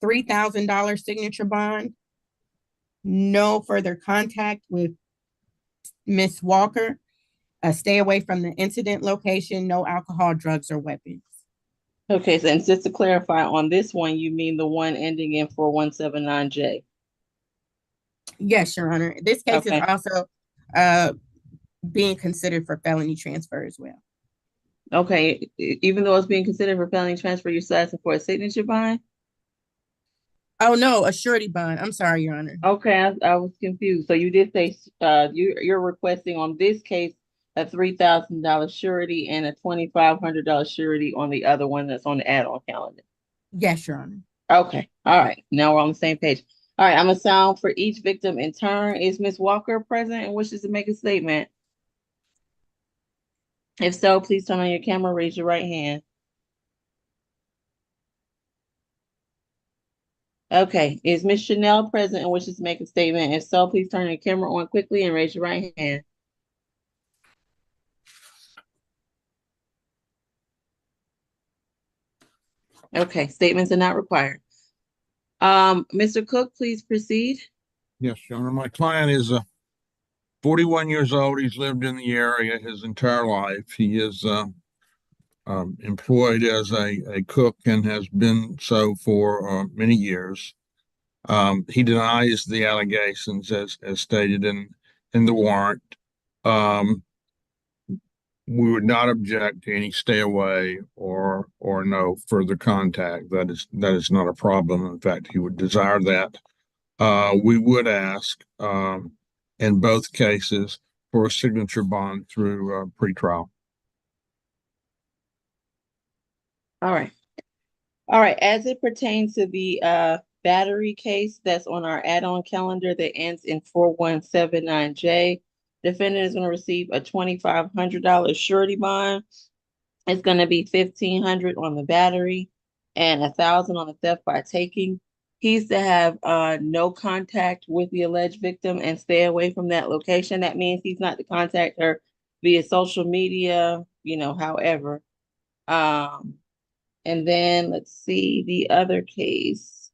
$3,000 signature bond, no further contact with Miss Walker, stay away from the incident location, no alcohol, drugs, or weapons. Okay, so and just to clarify on this one, you mean the one ending in 4179J? Yes, Your Honor. This case is Okay. also being considered for felony transfer as well. Okay, even though it's being considered for felony transfer, you're still asking for a signature bond? Oh, no, a surety bond. I'm sorry, Your Honor. Okay, I was confused. So you did say you're requesting on this case a $3,000 surety and a $2,500 surety on the other one that's on the add-on calendar. Yes, Your Honor. Okay, all right. Now we're on the same page. All right, I'm gonna sound for each victim in turn. Is Ms. Walker present and wishes to make a statement? If so, please turn on your camera, raise your right hand. Okay, is Ms. Chanel present and wishes to make a statement? If so, please turn your camera on quickly and raise your right hand. Okay, statements are not required. Mr. Cook, please proceed. Yes, Your Honor. My client is 41 years old. He's lived in the area his entire life. He is employed as a cook and has been so for many years. He denies the allegations as stated in the warrant. We would not object to any stay away or no further contact. That is not a problem. In fact, he would desire that. We would ask in both cases for a signature bond through pretrial. All right. All right, as it pertains to the battery case that's on our add-on calendar that ends in 4179J, defendant is going to receive a $2,500 surety bond. It's going to be $1,500 on the battery and $1,000 on the theft by taking. He's to have no contact with the alleged victim and stay away from that location. That means he's not to contact her via social media, however. And then let's see the other case.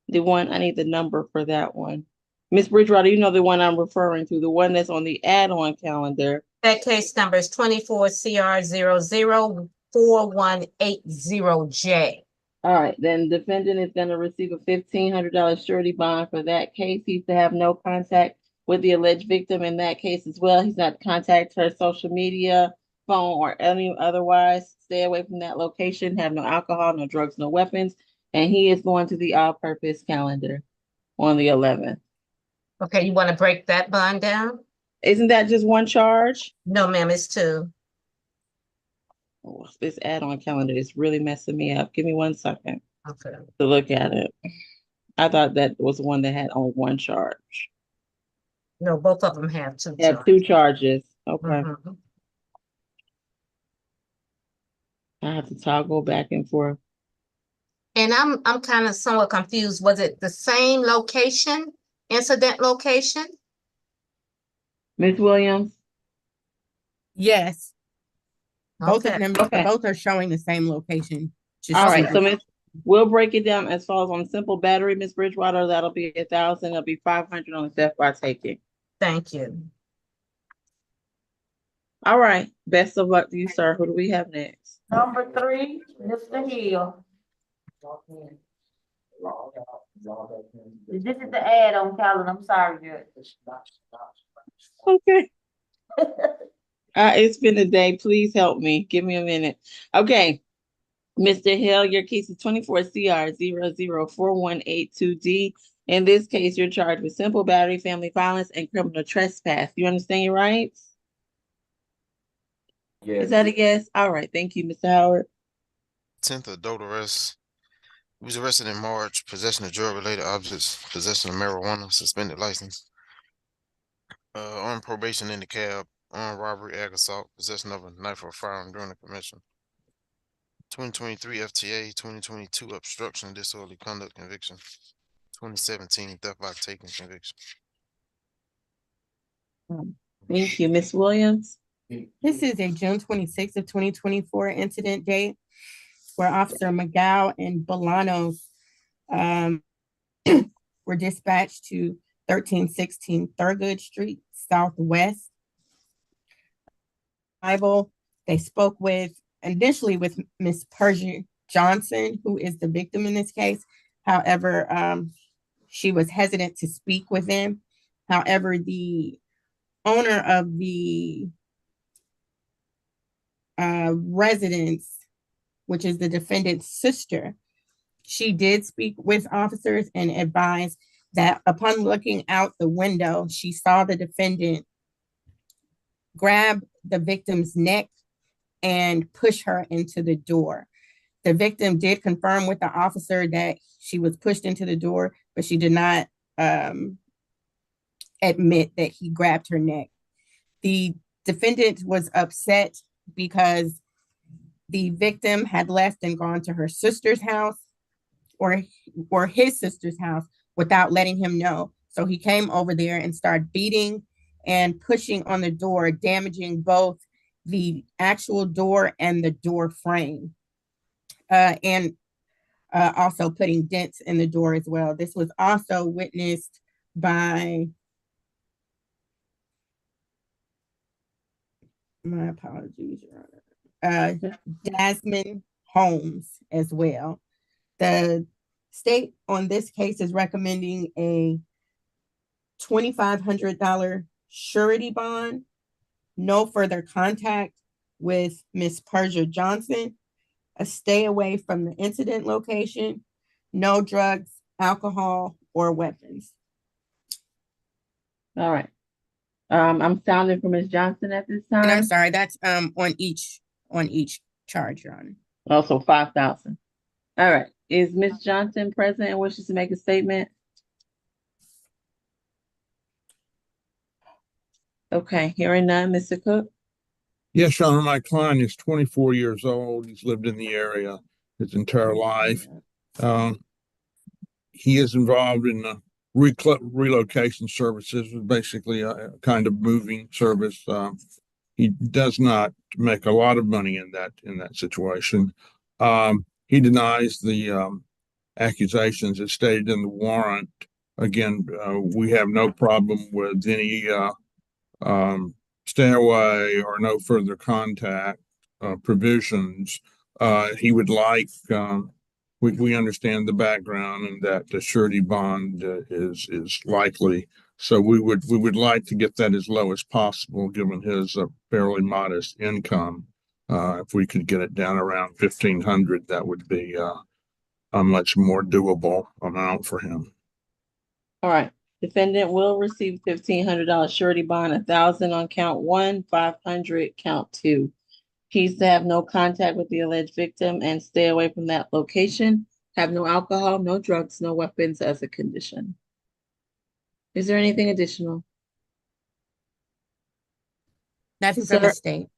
The one, I need the number for that one. Miss Bridgewater, you know the one I'm referring to, the one that's on the add-on calendar. That case number is 24 CR 004180J. All right, then defendant is going to receive a $1,500 surety bond for that case. He's to have no contact with the alleged victim in that case as well. He's not to contact her social media, phone, or any otherwise. Stay away from that location. Have no alcohol, no drugs, no weapons. And he is going to the all-purpose calendar on the 11th. Okay, you want to break that bond down? Isn't that just one charge? No, ma'am, it's two. Oh, this add-on calendar is really messing me up. Give me 1 second Okay. to look at it. I thought that was the one that had only one charge. No, both of them have two. Have two charges. Okay. Mhm. I have to toggle back and forth. And I'm kind of somewhat confused. Was it the same location, incident location? Ms. Williams? Yes. Both Okay. of them, Okay. both are showing the same location. All right, so we'll break it down as far as on simple battery, Ms. Bridgewater, that'll be 1,000, it'll be 500 on the theft by taking. Thank you. All right, best of luck to you, sir. Who do we have next? Number 3, Mr. Hill. This is the add-on calendar. I'm sorry, Judge. Okay. It's been a day. Please help me. Give me a minute. Okay. Mr. Hill, your case is 24 CR 004182D. In this case, you're charged with simple battery, family violence, and criminal trespass. You understand your rights? Yes. Is that a yes? All right. Thank you, Mr. Howard. 10th adult arrest. He was arrested in March, possession of drug-related objects, possession of marijuana, suspended license. On probation in the cab, armed robbery, ag assault, possession of a knife or a firearm during the convention. 2023 FTA, 2022 obstruction, disorderly conduct conviction. 2017 theft by taking conviction. Thank you, Ms. Williams. This is a June 26th of 2024 incident date where Officer McGow and Bolanos were dispatched to 1316 Thurgood Street, Southwest. They spoke initially with Miss Persia Johnson, who is the victim in this case. However, she was hesitant to speak with them. However, the owner of the residence, which is the defendant's sister, she did speak with officers and advised that upon looking out the window, she saw the defendant grab the victim's neck and push her into the door. The victim did confirm with the officer that she was pushed into the door, but she did not admit that he grabbed her neck. The defendant was upset because the victim had left and gone to her sister's house or his sister's house without letting him know. So he came over there and started beating and pushing on the door, damaging both the actual door and the door frame, and also putting dents in the door as well. This was also witnessed by, my apologies, Your Honor, Jasmine Holmes as well. The state on this case is recommending a $2,500 surety bond, no further contact with Miss Persia Johnson, a stay away from the incident location, no drugs, alcohol, or weapons. All right. I'm sounding for Ms. Johnson at this time. And I'm sorry, that's on each charge, Your Honor. Also 5,000. All right. Is Ms. Johnson present and wishes to make a statement? Okay, hearing none, Mr. Cook. Yes, Your Honor, my client is 24 years old. He's lived in the area his entire life. He is involved in relocation services, basically a kind of moving service. He does not make a lot of money in that situation. He denies the accusations as stated in the warrant. Again, we have no problem with any stay away or no further contact provisions. He would like, we understand the background and that the surety bond is likely. So we would like to get that as low as possible, given his fairly modest income. If we could get it down around 1,500, that would be a much more doable amount for him. All right. Defendant will receive $1,500 surety bond, 1,000 on count 1, 500 count 2. He's to have no contact with the alleged victim and stay away from that location. Have no alcohol, no drugs, no weapons as a condition. Is there anything additional? Nothing from the state.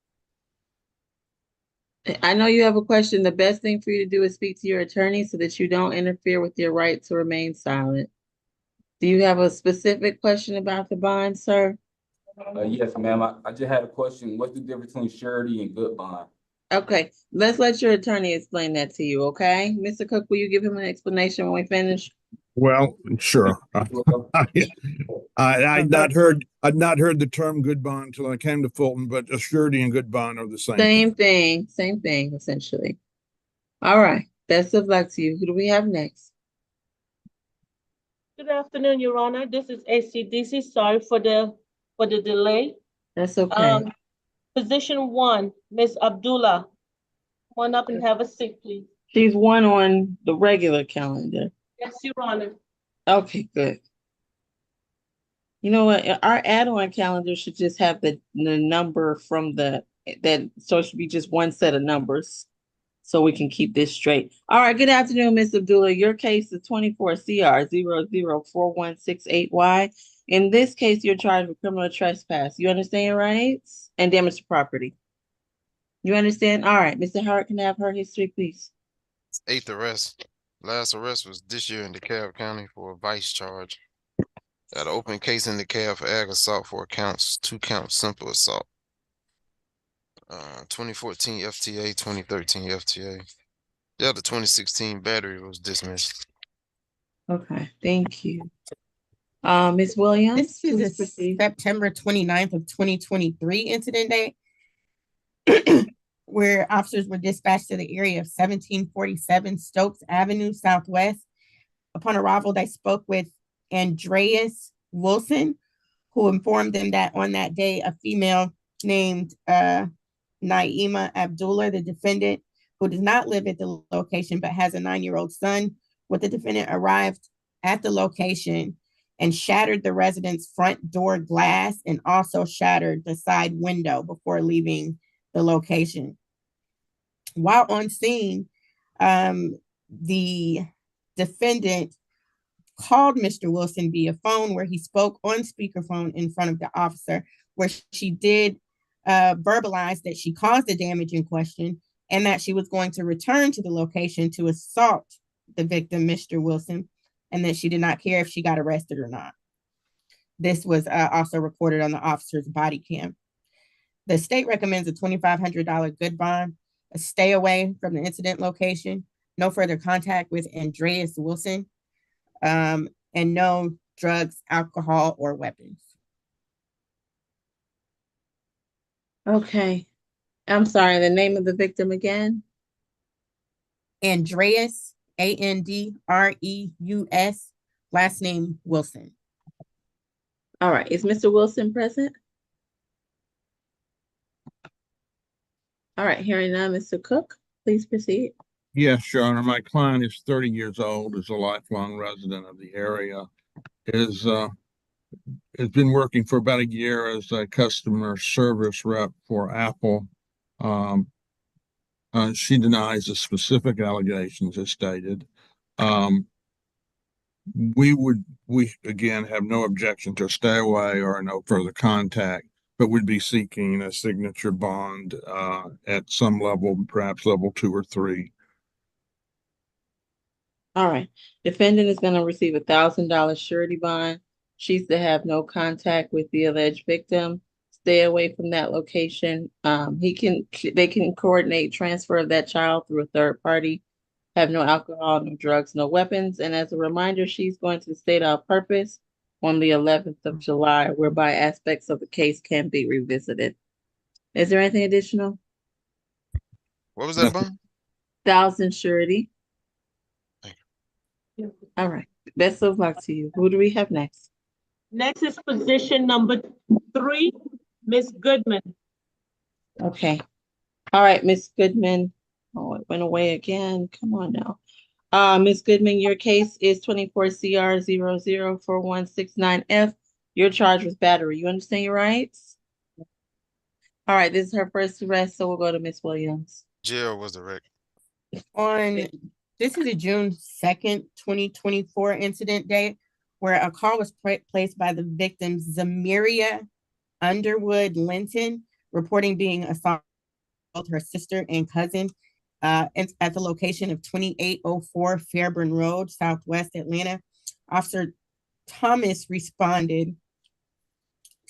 I know you have a question. The best thing for you to do is speak to your attorney so that you don't interfere with your right to remain silent. Do you have a specific question about the bond, sir? Yes, ma'am. I just had a question. What's the difference between surety and good bond? Okay, let's let your attorney explain that to you, okay? Mr. Cook, will you give him an explanation when we finish? Well, sure. I'd not heard the term good bond until I came to Fulton, but a surety and good bond are the same thing, essentially. All right, best of luck to you. Who do we have next? Good afternoon, Your Honor. This is ACDC. Sorry for the delay. That's okay. Position 1, Ms. Abdullah. Come on up and have a seat, please. She's 1 on the regular calendar. Yes, Your Honor. Okay, good. You know what? Our add-on calendar should just have the number from so it should be just one set of numbers so we can keep this straight. All right, good afternoon, Ms. Abdullah. Your case is 24 CR 004168Y. In this case, you're charged with criminal trespass. You understand your rights and damage to property. You understand? All right, Mr. Howard, can I have her history, please? 8th arrest. Last arrest was this year in DeKalb County for a vice charge. Got an open case in DeKalb for ag assault, 4 counts, 2 counts simple assault. 2014 FTA, 2013 FTA. Yeah, the 2016 battery was dismissed. Okay, thank you. Ms. Williams, This is please a proceed. September 29th of 2023 incident date where officers were dispatched to the area of 1747 Stokes Avenue Southwest. Upon arrival, they spoke with Andreas Wilson, who informed them that on that day, a female named Naima Abdullah, the defendant, who does not live at the location but has a 9-year-old son with the defendant, arrived at the location and shattered the resident's front door glass and also shattered the side window before leaving the location. While on scene, the defendant called Mr. Wilson via phone, where he spoke on speakerphone in front of the officer, where she did verbalize that she caused the damage in question and that she was going to return to the location to assault the victim, Mr. Wilson, and that she did not care if she got arrested or not. This was also recorded on the officer's body cam. The state recommends a $2,500 good bond, a stay away from the incident location, no further contact with Andreas Wilson, and no drugs, alcohol, or weapons. Okay. I'm sorry, the name of the victim again? Andreas, Andreus, last name Wilson. All right. Is Mr. Wilson present? All right. Hearing none, Mr. Cook, please proceed. Yes, Your Honor. My client is 30 years old, is a lifelong resident of the area, has been working for about a year as a customer service rep for Apple. She denies the specific allegations as stated. We again have no objection to a stay away or no further contact, but would be seeking a signature bond at some level, perhaps level 2 or 3. All right. Defendant is going to receive $1,000 surety bond. She's to have no contact with the alleged victim. Stay away from that location. They can coordinate transfer of that child through a third party. Have no alcohol, no drugs, no weapons. And as a reminder, she's going to the state of purpose on the 11th of July, whereby aspects of the case can be revisited. Is there anything additional? What was that bond? 1,000 surety. All right. Best of luck to you. Who do we have next? Next is position number 3, Ms. Goodman. Okay. All right, Ms. Goodman. Oh, it went away again. Come on now. Ms. Goodman, your case is 24 CR 004169F. You're charged with battery. You understand your rights? All right, this is her first arrest, so we'll go to Ms. Williams. Jail was the wreck. This is a June 2nd, 2024 incident date where a call was placed by the victim, Zamiria Underwood Linton, reporting being assaulted by her sister and cousin at the location of 2804 Fairburn Road, Southwest Atlanta. Officer Thomas responded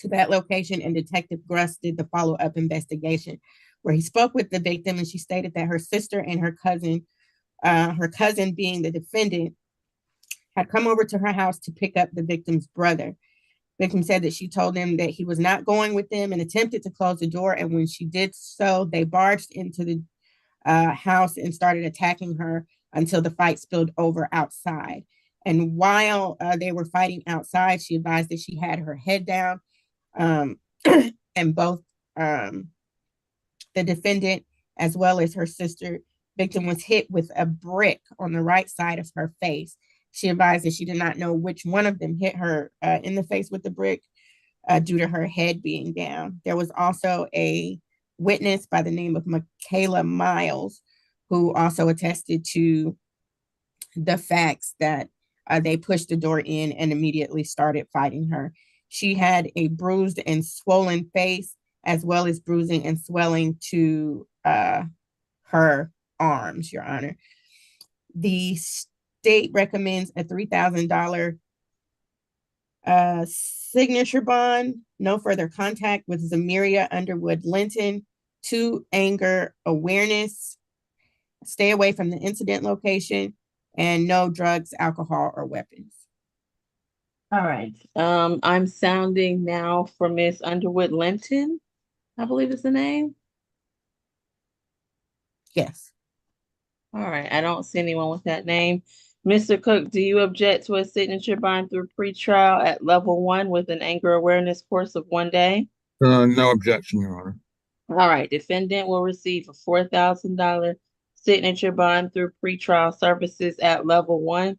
to that location, and Detective Gruss did the follow-up investigation, where he spoke with the victim, and she stated that her sister and her cousin being the defendant, had come over to her house to pick up the victim's brother. Victim said that she told him that he was not going with them and attempted to close the door. And when she did so, they barged into the house and started attacking her until the fight spilled over outside. And while they were fighting outside, she advised that she had her head down, and both the defendant as well as her sister, victim, was hit with a brick on the right side of her face. She advised that she did not know which one of them hit her in the face with the brick due to her head being down. There was also a witness by the name of Michaela Miles, who also attested to the facts that they pushed the door in and immediately started fighting her. She had a bruised and swollen face, as well as bruising and swelling to her arms, Your Honor. The state recommends a $3,000 signature bond, no further contact with Zamiria Underwood Linton, 2 anger awareness, stay away from the incident location, and no drugs, alcohol, or weapons. All right. I'm sounding now for Miss Underwood Linton, I believe is the name. Yes. All right. I don't see anyone with that name. Mr. Cook, do you object to a signature bond through pretrial at level 1 with an anger awareness course of 1 day? No objection, Your Honor. All right. Defendant will receive a $4,000 signature bond through pretrial services at level 1.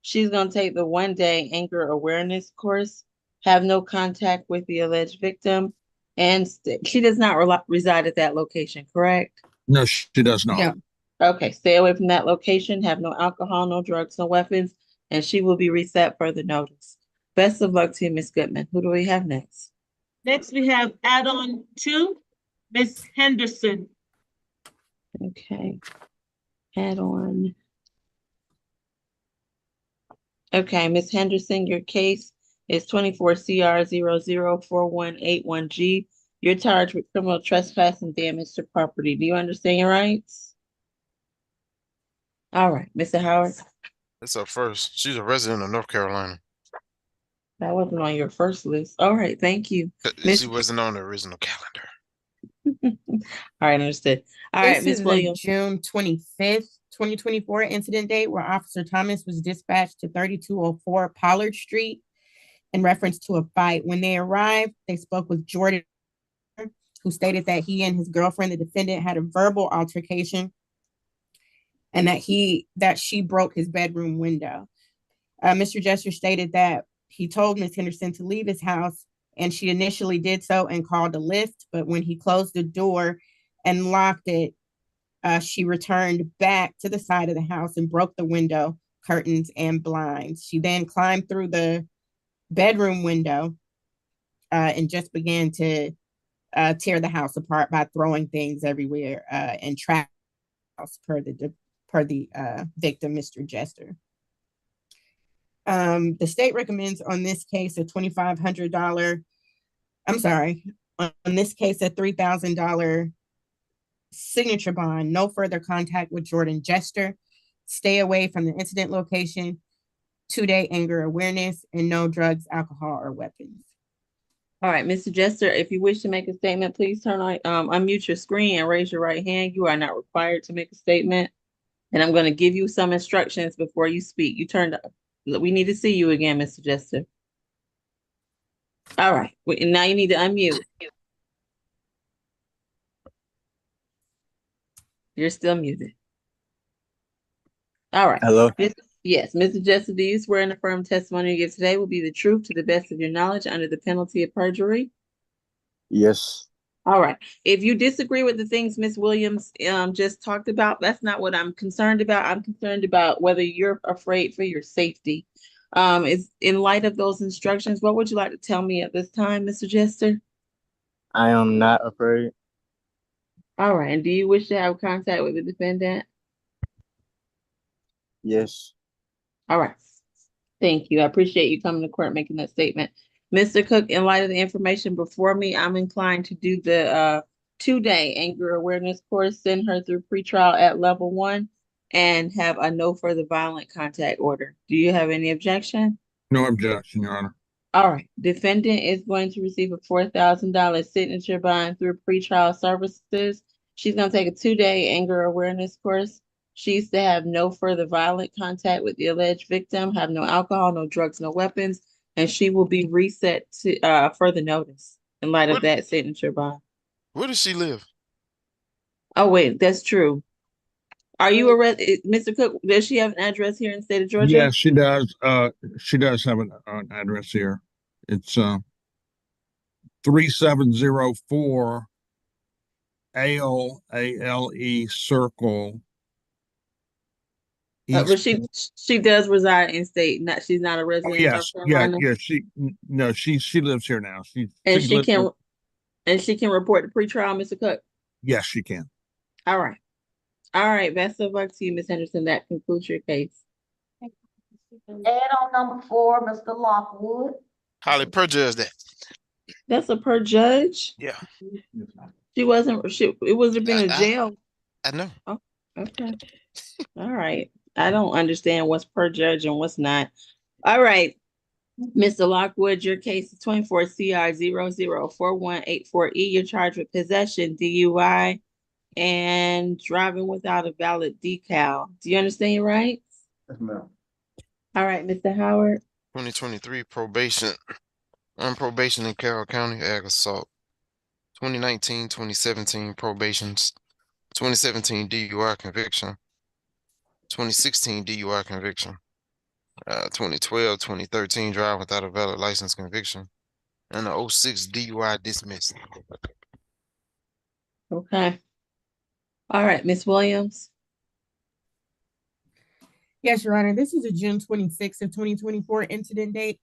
She's going to take the 1 day anger awareness course, have no contact with the alleged victim, and she does not reside at that location, correct? No, she does not. Yeah. Okay, stay away from that location, have no alcohol, no drugs, no weapons, and she will be reset for the notice. Best of luck to you, Ms. Goodman. Who do we have next? Next, we have add-on 2, Ms. Henderson. Okay. Add on. Okay, Ms. Henderson, your case is 24 CR 004181G. You're charged with criminal trespass and damage to property. Do you understand your rights? All right, Mr. Howard. That's up first. She's a resident of North Carolina. That wasn't on your first list. All right, thank you. She wasn't on the original calendar. All right, understood. All right, Ms. Williams. June 25th, 2024 incident date where Officer Thomas was dispatched to 3204 Pollard Street in reference to a fight. When they arrived, they spoke with Jordan, who stated that he and his girlfriend, the defendant, had a verbal altercation and that she broke his bedroom window. Mr. Jester stated that he told Ms. Henderson to leave his house, and she initially did so and called a lift, but when he closed the door and locked it, she returned back to the side of the house and broke the window, curtains, and blinds. She then climbed through the bedroom window and just began to tear the house apart by throwing things everywhere and trap house per the victim, Mr. Jester. The state recommends on this case a $2,500, on this case a $3,000 signature bond, no further contact with Jordan Jester, stay away from the incident location, 2-day anger awareness, and no drugs, alcohol, or weapons. All right, Mr. Jester, if you wish to make a statement, please unmute your screen and raise your right hand. You are not required to make a statement. And I'm going to give you some instructions before you speak. We need to see you again, Mr. Jester. All right, now you need to unmute. You're still muted. All right. Hello. Yes, Mr. Jester, do you swear and affirm testimony you give today will be the truth to the best of your knowledge under the penalty of perjury? Yes. All right. If you disagree with the things Ms. Williams just talked about, that's not what I'm concerned about. I'm concerned about whether you're afraid for your safety. Is in light of those instructions, what would you like to tell me at this time, Mr. Jester? I am not afraid. All right. And do you wish to have contact with the defendant? Yes. All right. Thank you. I appreciate you coming to court making that statement. Mr. Cook, in light of the information before me, I'm inclined to do the 2-day anger awareness course, send her through pretrial at level 1, and have a no further violent contact order. Do you have any objection? No objection, Your Honor. All right. Defendant is going to receive a $4,000 signature bond through pretrial services. She's going to take a 2-day anger awareness course. She's to have no further violent contact with the alleged victim, have no alcohol, no drugs, no weapons, and she will be reset to further notice in light of that signature bond. Where does she live? Oh, wait, that's true. Are you Mr. Cook, does she have an address here in the state of Georgia? Yes, she does. She does have an address here. It's 3704 Ale Circle. But she does reside in state. She's not a resident of North Carolina. She lives here now. She can report the pretrial, Mr. Cook. Yes, she can. All right. All right. Best of luck to you, Ms. Henderson. That concludes your case. Add-on number 4, Mr. Lockwood. Highly perjudged that. That's a per judge? Yeah. It would have been a jail. I know. Oh, okay. All right. I don't understand what's per judge and what's not. All right. Mr. Lockwood, your case is 24 CR 004184E. You're charged with possession, DUI, and driving without a valid decal. Do you understand your rights? Yes, ma'am. All right, Mr. Howard. 2023 probation, on probation in Carroll County, ag assault. 2019, 2017 probations. 2017 DUI conviction. 2016 DUI conviction. 2012, 2013 drive without a valid license conviction. And the 06 DUI dismissed. Okay. All right, Miss Williams. Yes, Your Honor, this is a June 26th of 2024 incident date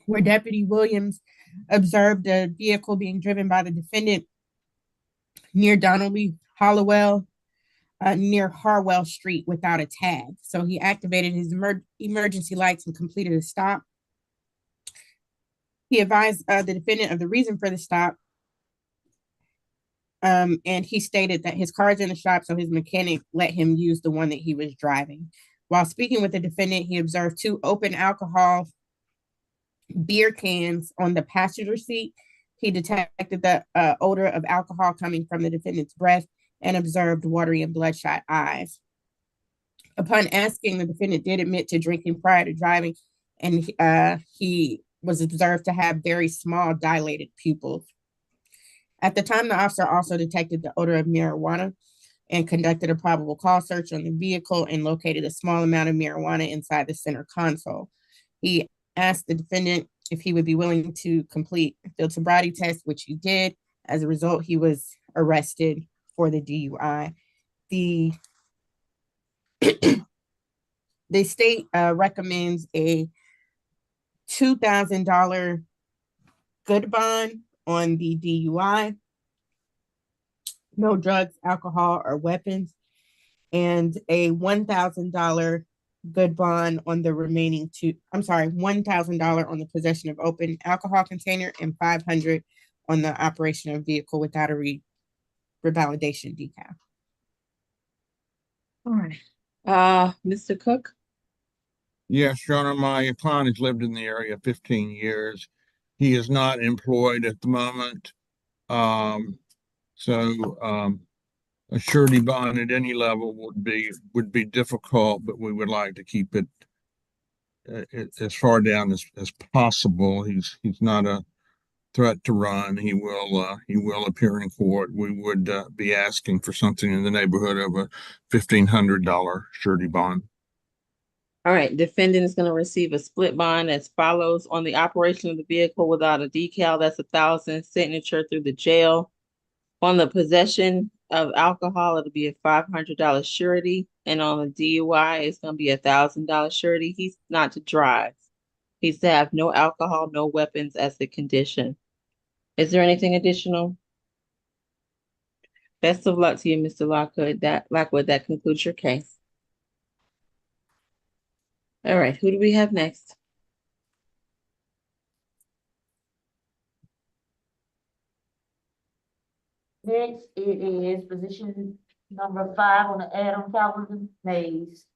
where Deputy Williams observed a vehicle being driven by the defendant near Donnelly Hollowell, near Harwell Street without a tag. So he activated his emergency lights and completed a stop. He advised the defendant of the reason for the stop. And he stated that his car is in the shop, so his mechanic let him use the one that he was driving. While speaking with the defendant, he observed 2 open alcohol beer cans on the passenger seat. He detected the odor of alcohol coming from the defendant's breath and observed watery and bloodshot eyes. Upon asking, the defendant did admit to drinking prior to driving, and he was observed to have very small dilated pupils. At the time, the officer also detected the odor of marijuana and conducted a probable cause search on the vehicle and located a small amount of marijuana inside the center console. He asked the defendant if he would be willing to complete a field sobriety test, which he did. As a result, he was arrested for the DUI. The state recommends a $2,000 good bond on the DUI, no drugs, alcohol, or weapons, and a $1,000 good bond on the remaining $1,000 on the possession of open alcohol container and $500 on the operation of vehicle without a revalidation decal. All right. Mr. Cook. Yes, Your Honor, my client has lived in the area 15 years. He is not employed at the moment. A surety bond at any level would be difficult, but we would like to keep it as far down as possible. He's not a threat to run. He will appear in court. We would be asking for something in the neighborhood of a $1,500 surety bond. All right, defendant is going to receive a split bond as follows: on the operation of the vehicle without a decal, that's $1,000, signature through the jail. On the possession of alcohol, it'll be a $500 surety, and on the DUI, it's going to be a $1,000 surety. He's not to drive. He's to have no alcohol, no weapons as the condition. Is there anything additional? Best of luck to you, Mr. Lockwood. That concludes your case. All right, who do we have next? Next, it is position number 5 on the add-on Calvin Mays.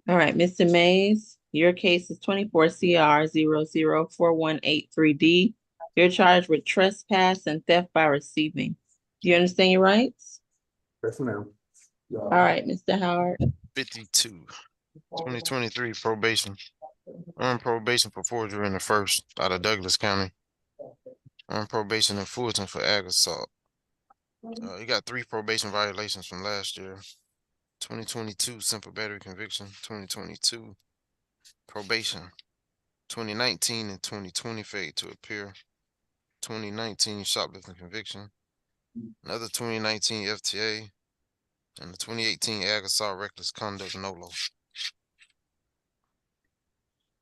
All right, Mr. Mays, your case is 24 CR 004183D. You're charged with trespass and theft by receiving. Do you understand your rights? Yes, ma'am. All right, Mr. Howard. 52, 2023 probation. On probation for forgery in the first out of Douglas County. On probation in Fulton for ag assault. You got 3 probation violations from last year. 2022 simple battery conviction. 2022 probation. 2019 and 2020 failed to appear. 2019 shoplifting conviction. Another 2019 FTA. And the 2018 ag assault reckless conduct NOLO.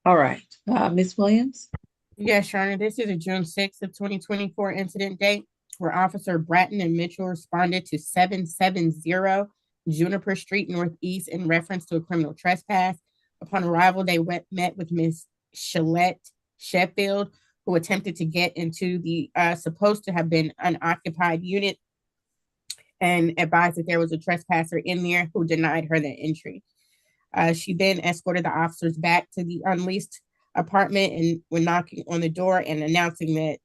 All right, Ms. Williams. Yes, Your Honor, this is a June 6th of 2024 incident date where Officer Bratton and Mitchell responded to 770 Juniper Street Northeast in reference to a criminal trespass. Upon arrival, they met with Ms. Shalette Sheffield, who attempted to get into the supposed to have been unoccupied unit and advised that there was a trespasser in there who denied her the entry. She then escorted the officers back to the unleased apartment and were knocking on the door and announcing that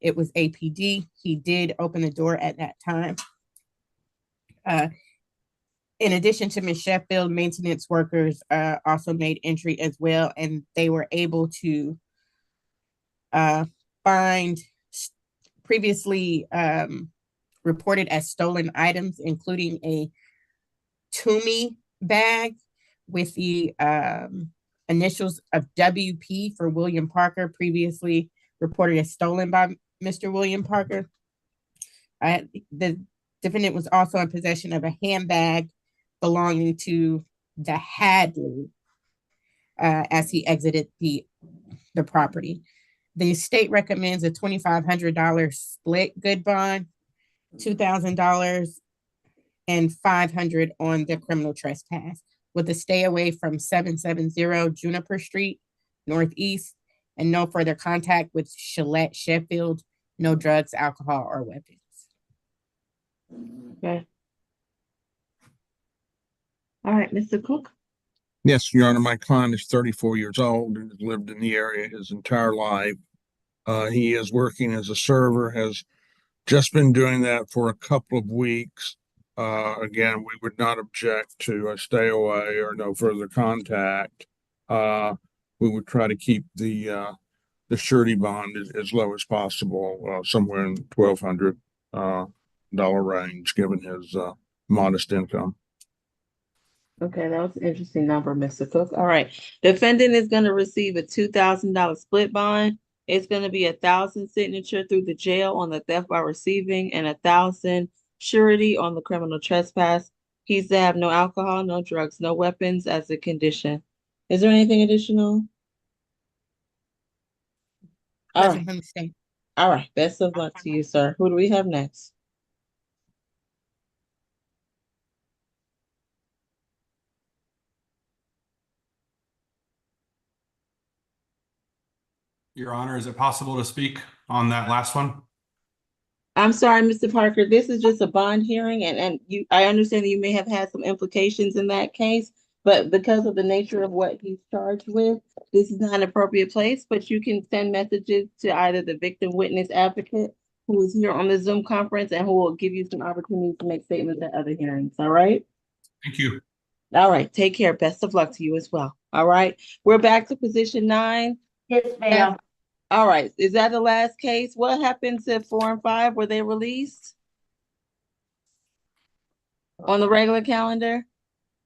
it was APD. He did open the door at that time. In addition to Ms. Sheffield, maintenance workers also made entry as well, and they were able to find previously reported as stolen items, including a Toomey bag with the initials of WP for William Parker, previously reported as stolen by Mr. William Parker. The defendant was also in possession of a handbag belonging to the Hadley as he exited the property. The state recommends a $2,500 split good bond, $2,000 and $500 on the criminal trespass, with a stay away from 770 Juniper Street, Northeast, and no further contact with Shalette Sheffield, no drugs, alcohol, or weapons. Okay. All right, Mr. Cook. Yes, Your Honor, my client is 34 years old and has lived in the area his entire life. He is working as a server, has just been doing that for a couple of weeks. Again, we would not object to a stay away or no further contact. We would try to keep the surety bond as low as possible, somewhere in $1,200 range, given his modest income. Okay, that was an interesting number, Mr. Cook. All right. Defendant is going to receive a $2,000 split bond. It's going to be 1,000 signature through the jail on the theft by receiving and 1,000 surety on the criminal trespass. He's to have no alcohol, no drugs, no weapons as a condition. Is there anything additional? All Nothing right. from the state. All right. Best of luck to you, sir. Who do we have next? Your Honor, is it possible to speak on that last one? I'm sorry, Mr. Parker, this is just a bond hearing and I understand that you may have had some implications in that case, but because of the nature of what he's charged with, this is not an appropriate place, but you can send messages to either the victim witness advocate who is here on the Zoom conference and who will give you some opportunities to make statements at other hearings. All right? Thank you. All right. Take care. Best of luck to you as well. All right. We're back to position 9. Yes, ma'am. All right. Is that the last case? What happens if 4 and 5? Were they released on the regular calendar?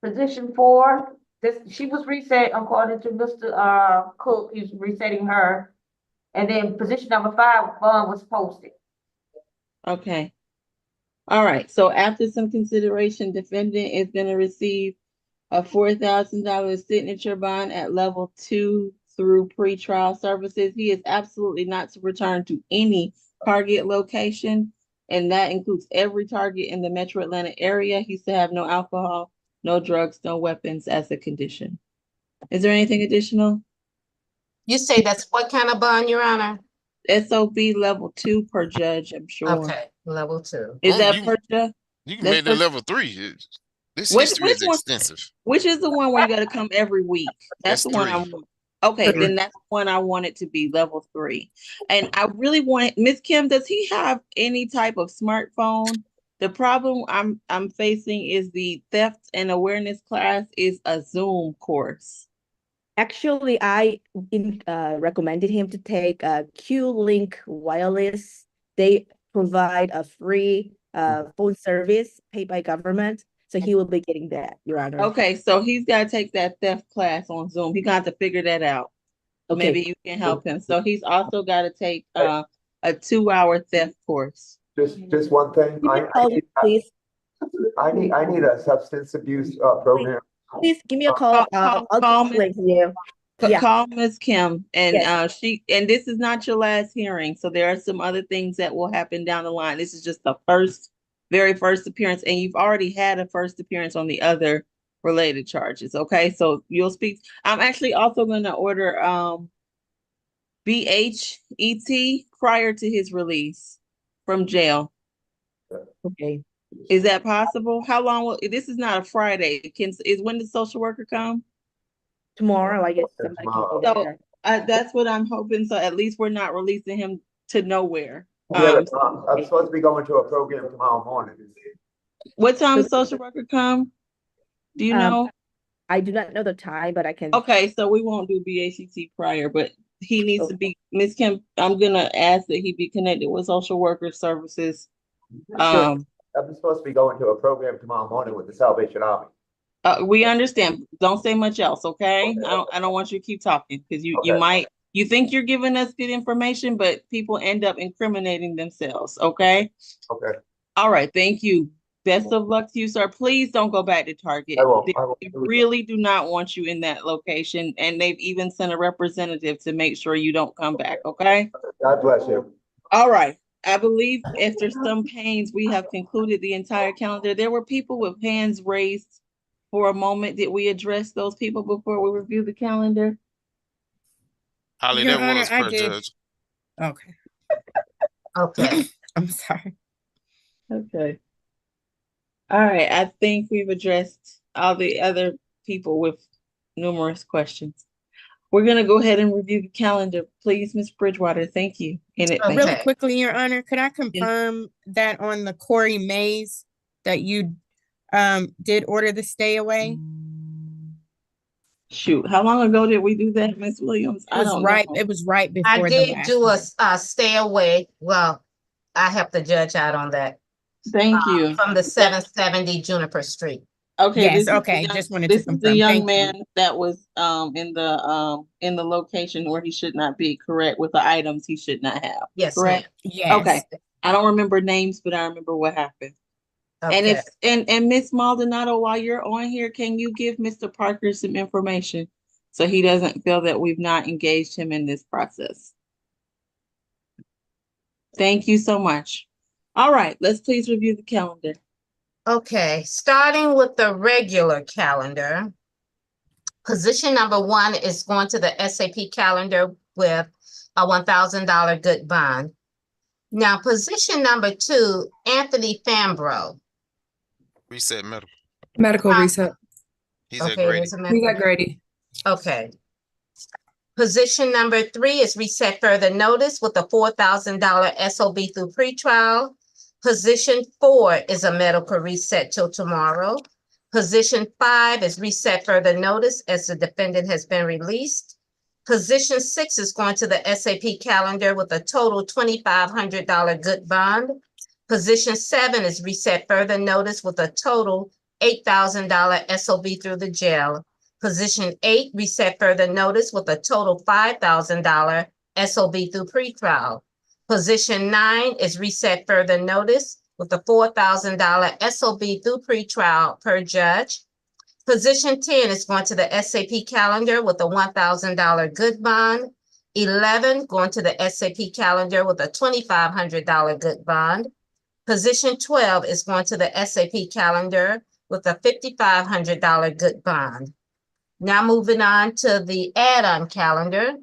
Position 4, she was reset according to Mr. Cook. He's resetting her. And then position number 5, bond was posted. Okay. All right. So after some consideration, defendant is going to receive a $4,000 signature bond at level 2 through pretrial services. He is absolutely not to return to any target location, and that includes every target in the Metro Atlanta area. He's to have no alcohol, no drugs, no weapons as a condition. Is there anything additional? You say that's what kind of bond, Your Honor? SOB level 2 per judge, I'm sure. Okay, level 2. Is that per judge? You can make that level 3. This Which history is one? extensive. Which is the one where you got to come every week? That's the one I 3. want. Okay, then that's the one I want it to be, level 3. And I really want it. Ms. Kim, does he have any type of smartphone? The problem I'm facing is the theft and awareness class is a Zoom course. Actually, I recommended him to take a Q-Link Wireless. They provide a free phone service paid by government. So he will be getting that, Your Honor. Okay, so he's got to take that theft class on Zoom. He got to figure that out. Okay. Maybe you can help him. So he's also got to take a 2-hour theft course. Just one thing. Please. I need a substance abuse program. Please give me a call. I'll explain to you. Yeah. Call Ms. Kim, and Yes. and this is not your last hearing, so there are some other things that will happen down the line. This is just the very first appearance, and you've already had a first appearance on the other related charges. Okay, so you'll speak. I'm actually also going to order BHET prior to his release from jail. Okay. Is that possible? How long will, this is not a Friday. When does social worker come? Tomorrow, I guess somebody can Tomorrow. go So there. that's what I'm hoping. So at least we're not releasing him to nowhere. Yeah, I'm supposed to be going to a program tomorrow morning. What time does social worker come? Do you know? I do not know the time, but I can. Okay, so we won't do BACT prior, but he needs to be, Ms. Kim, I'm gonna ask that he be connected with social worker services. I'm supposed to be going to a program tomorrow morning with the Salvation Army. We understand. Don't say much else, okay? I don't want you to keep talking because you think you're giving us good information, but people end up incriminating themselves, okay? Okay. All right, thank you. Best of luck to you, sir. Please don't go back to Target. I won't. They really do not want you in that location, and they've even sent a representative to make sure you don't come back, okay? God bless you. All right. I believe after some pains, we have concluded the entire calendar. There were people with hands raised for a moment. Did we address those people before we review the calendar? Holly, Your that Honor, was I per did. judge. Okay. Okay. I'm sorry. Okay. All right. I think we've addressed all the other people with numerous questions. We're going to go ahead and review the calendar. Please, Ms. Bridgewater. Thank you. Really quickly, Your Honor, could I confirm that on the Corey Mays that you did order the stay away? Shoot, how long ago did we do that, Ms. Williams? It was right before I the did last do one. a stay away. Well, I helped the judge out on that. Thank you. From the 770 Juniper Street. Okay. Yes, this is okay, the young- just wanted to This is the confirm. young Thank you. man that was in the location where he should not be, correct, with the items he should not have. Yes, correct. ma'am. Yes. Okay. I don't remember names, but I remember what happened. And Okay. and Miss Maldonado, while you're on here, can you give Mr. Parker some information so he doesn't feel that we've not engaged him in this process? Thank you so much. All right, let's please review the calendar. Okay, starting with the regular calendar. Position number 1 is going to the SAP calendar with a $1,000 good bond. Now, position number 2, Anthony Fambro. Reset medical. Medical reset. He's at Okay, Grady. there's a He's at Grady. Okay. Position number 3 is reset further notice with a $4,000 SOB through pretrial. Position 4 is a medical reset till tomorrow. Position 5 is reset further notice as the defendant has been released. Position 6 is going to the SAP calendar with a total $2,500 good bond. Position 7 is reset further notice with a total $8,000 SOB through the jail. Position 8, reset further notice with a total $5,000 SOB through pretrial. Position 9 is reset further notice with a $4,000 SOB through pretrial per judge. Position 10 is going to the SAP calendar with a $1,000 good bond. 11 going to the SAP calendar with a $2,500 good bond. Position 12 is going to the SAP calendar with a $5,500 good bond. Now moving on to the add-on calendar.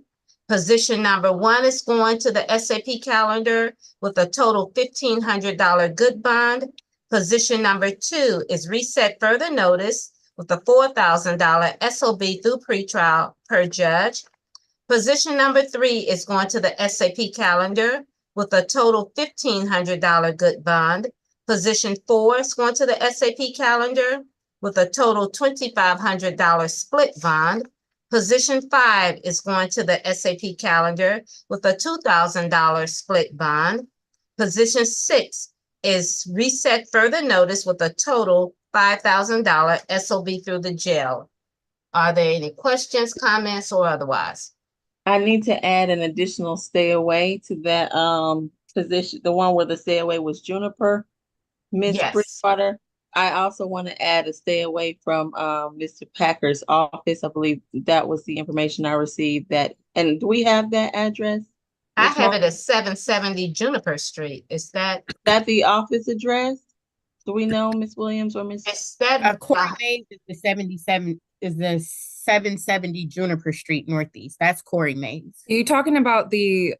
Position number 1 is going to the SAP calendar with a total $1,500 good bond. Position number 2 is reset further notice with a $4,000 SOB through pretrial per judge. Position number 3 is going to the SAP calendar with a total $1,500 good bond. Position 4 is going to the SAP calendar with a total $2,500 split bond. Position 5 is going to the SAP calendar with a $2,000 split bond. Position 6 is reset further notice with a total $5,000 SOB through the jail. Are there any questions, comments, or otherwise? I need to add an additional stay away to that position, the one where the stay away was Juniper. Ms. Yes. Bridgewater. I also want to add a stay away from Mr. Packer's office. I believe that was the information I received. That, and do we have that address? I Ms. have it at 770 Juniper Street. Is that the office address? Do we know, Ms. Williams or Ms.? Is that Corey Mays is the 770 Juniper Street Northeast. That's Corey Mays. Are you talking about the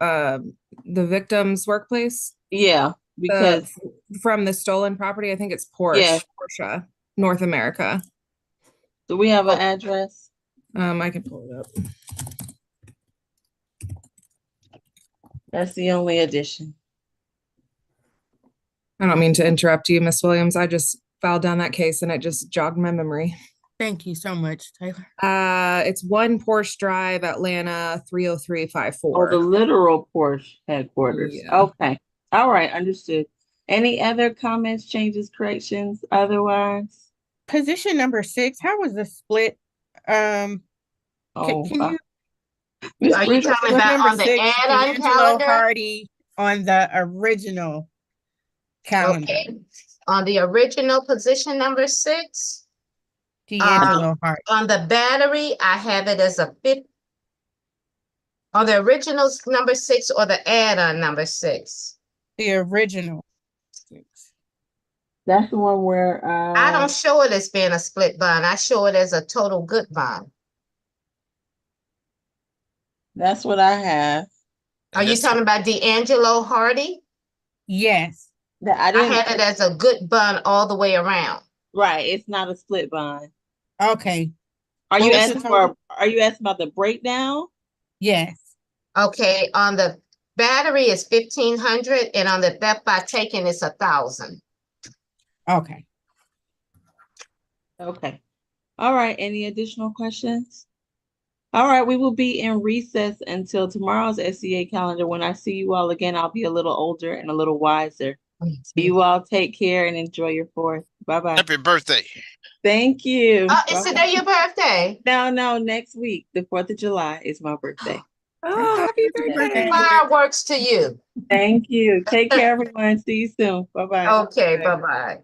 victim's workplace? Yeah. because, From the stolen property, I think it's Yes. Porsche, North America. do we have an address? I can pull it up. That's the only addition. I don't mean to interrupt you, Miss Williams. I just filed down that case and it just jogged my memory. Thank you so much, Taylor. It's 1 Porsche Drive, Atlanta, Oh, 30354. the literal Porsche headquarters. Yeah. Okay. All right, understood. Any other comments, changes, corrections, otherwise? Position number 6, how was the split? Oh, Can you? Ms. Are you Bridget, talking Split about number on the 6, add-on D'Angelo calendar? Hardy on the original calendar. Okay, on the original position number 6, D'Angelo Hardy. on the battery, I have it as a 50. On the original number 6 or the add-on number 6? The original 6. that's the one where, I don't show it as being a split bond. I show it as a total good bond. that's what I have. Are you talking about D'Angelo Hardy? Yes. That I I didn't, have it as a good bond all the way around. right, it's not a split bond. Okay. Are What you was the asking total? are you asking about the breakdown? Yes. Okay, on the battery is 1,500 and on the theft by taking it's 1,000. Okay. Okay. All right, any additional questions? All right, we will be in recess until tomorrow's SCA calendar. When I see you all again, I'll be a little older and a little wiser. You all take care and enjoy your 4th. Bye-bye. Happy birthday. Thank you. Is Bye-bye. today your birthday? No, next week, the 4th of July is my birthday. Oh, happy birthday. Fireworks to you. Thank you. Take care, everyone. See you soon. Bye-bye. Okay, bye-bye.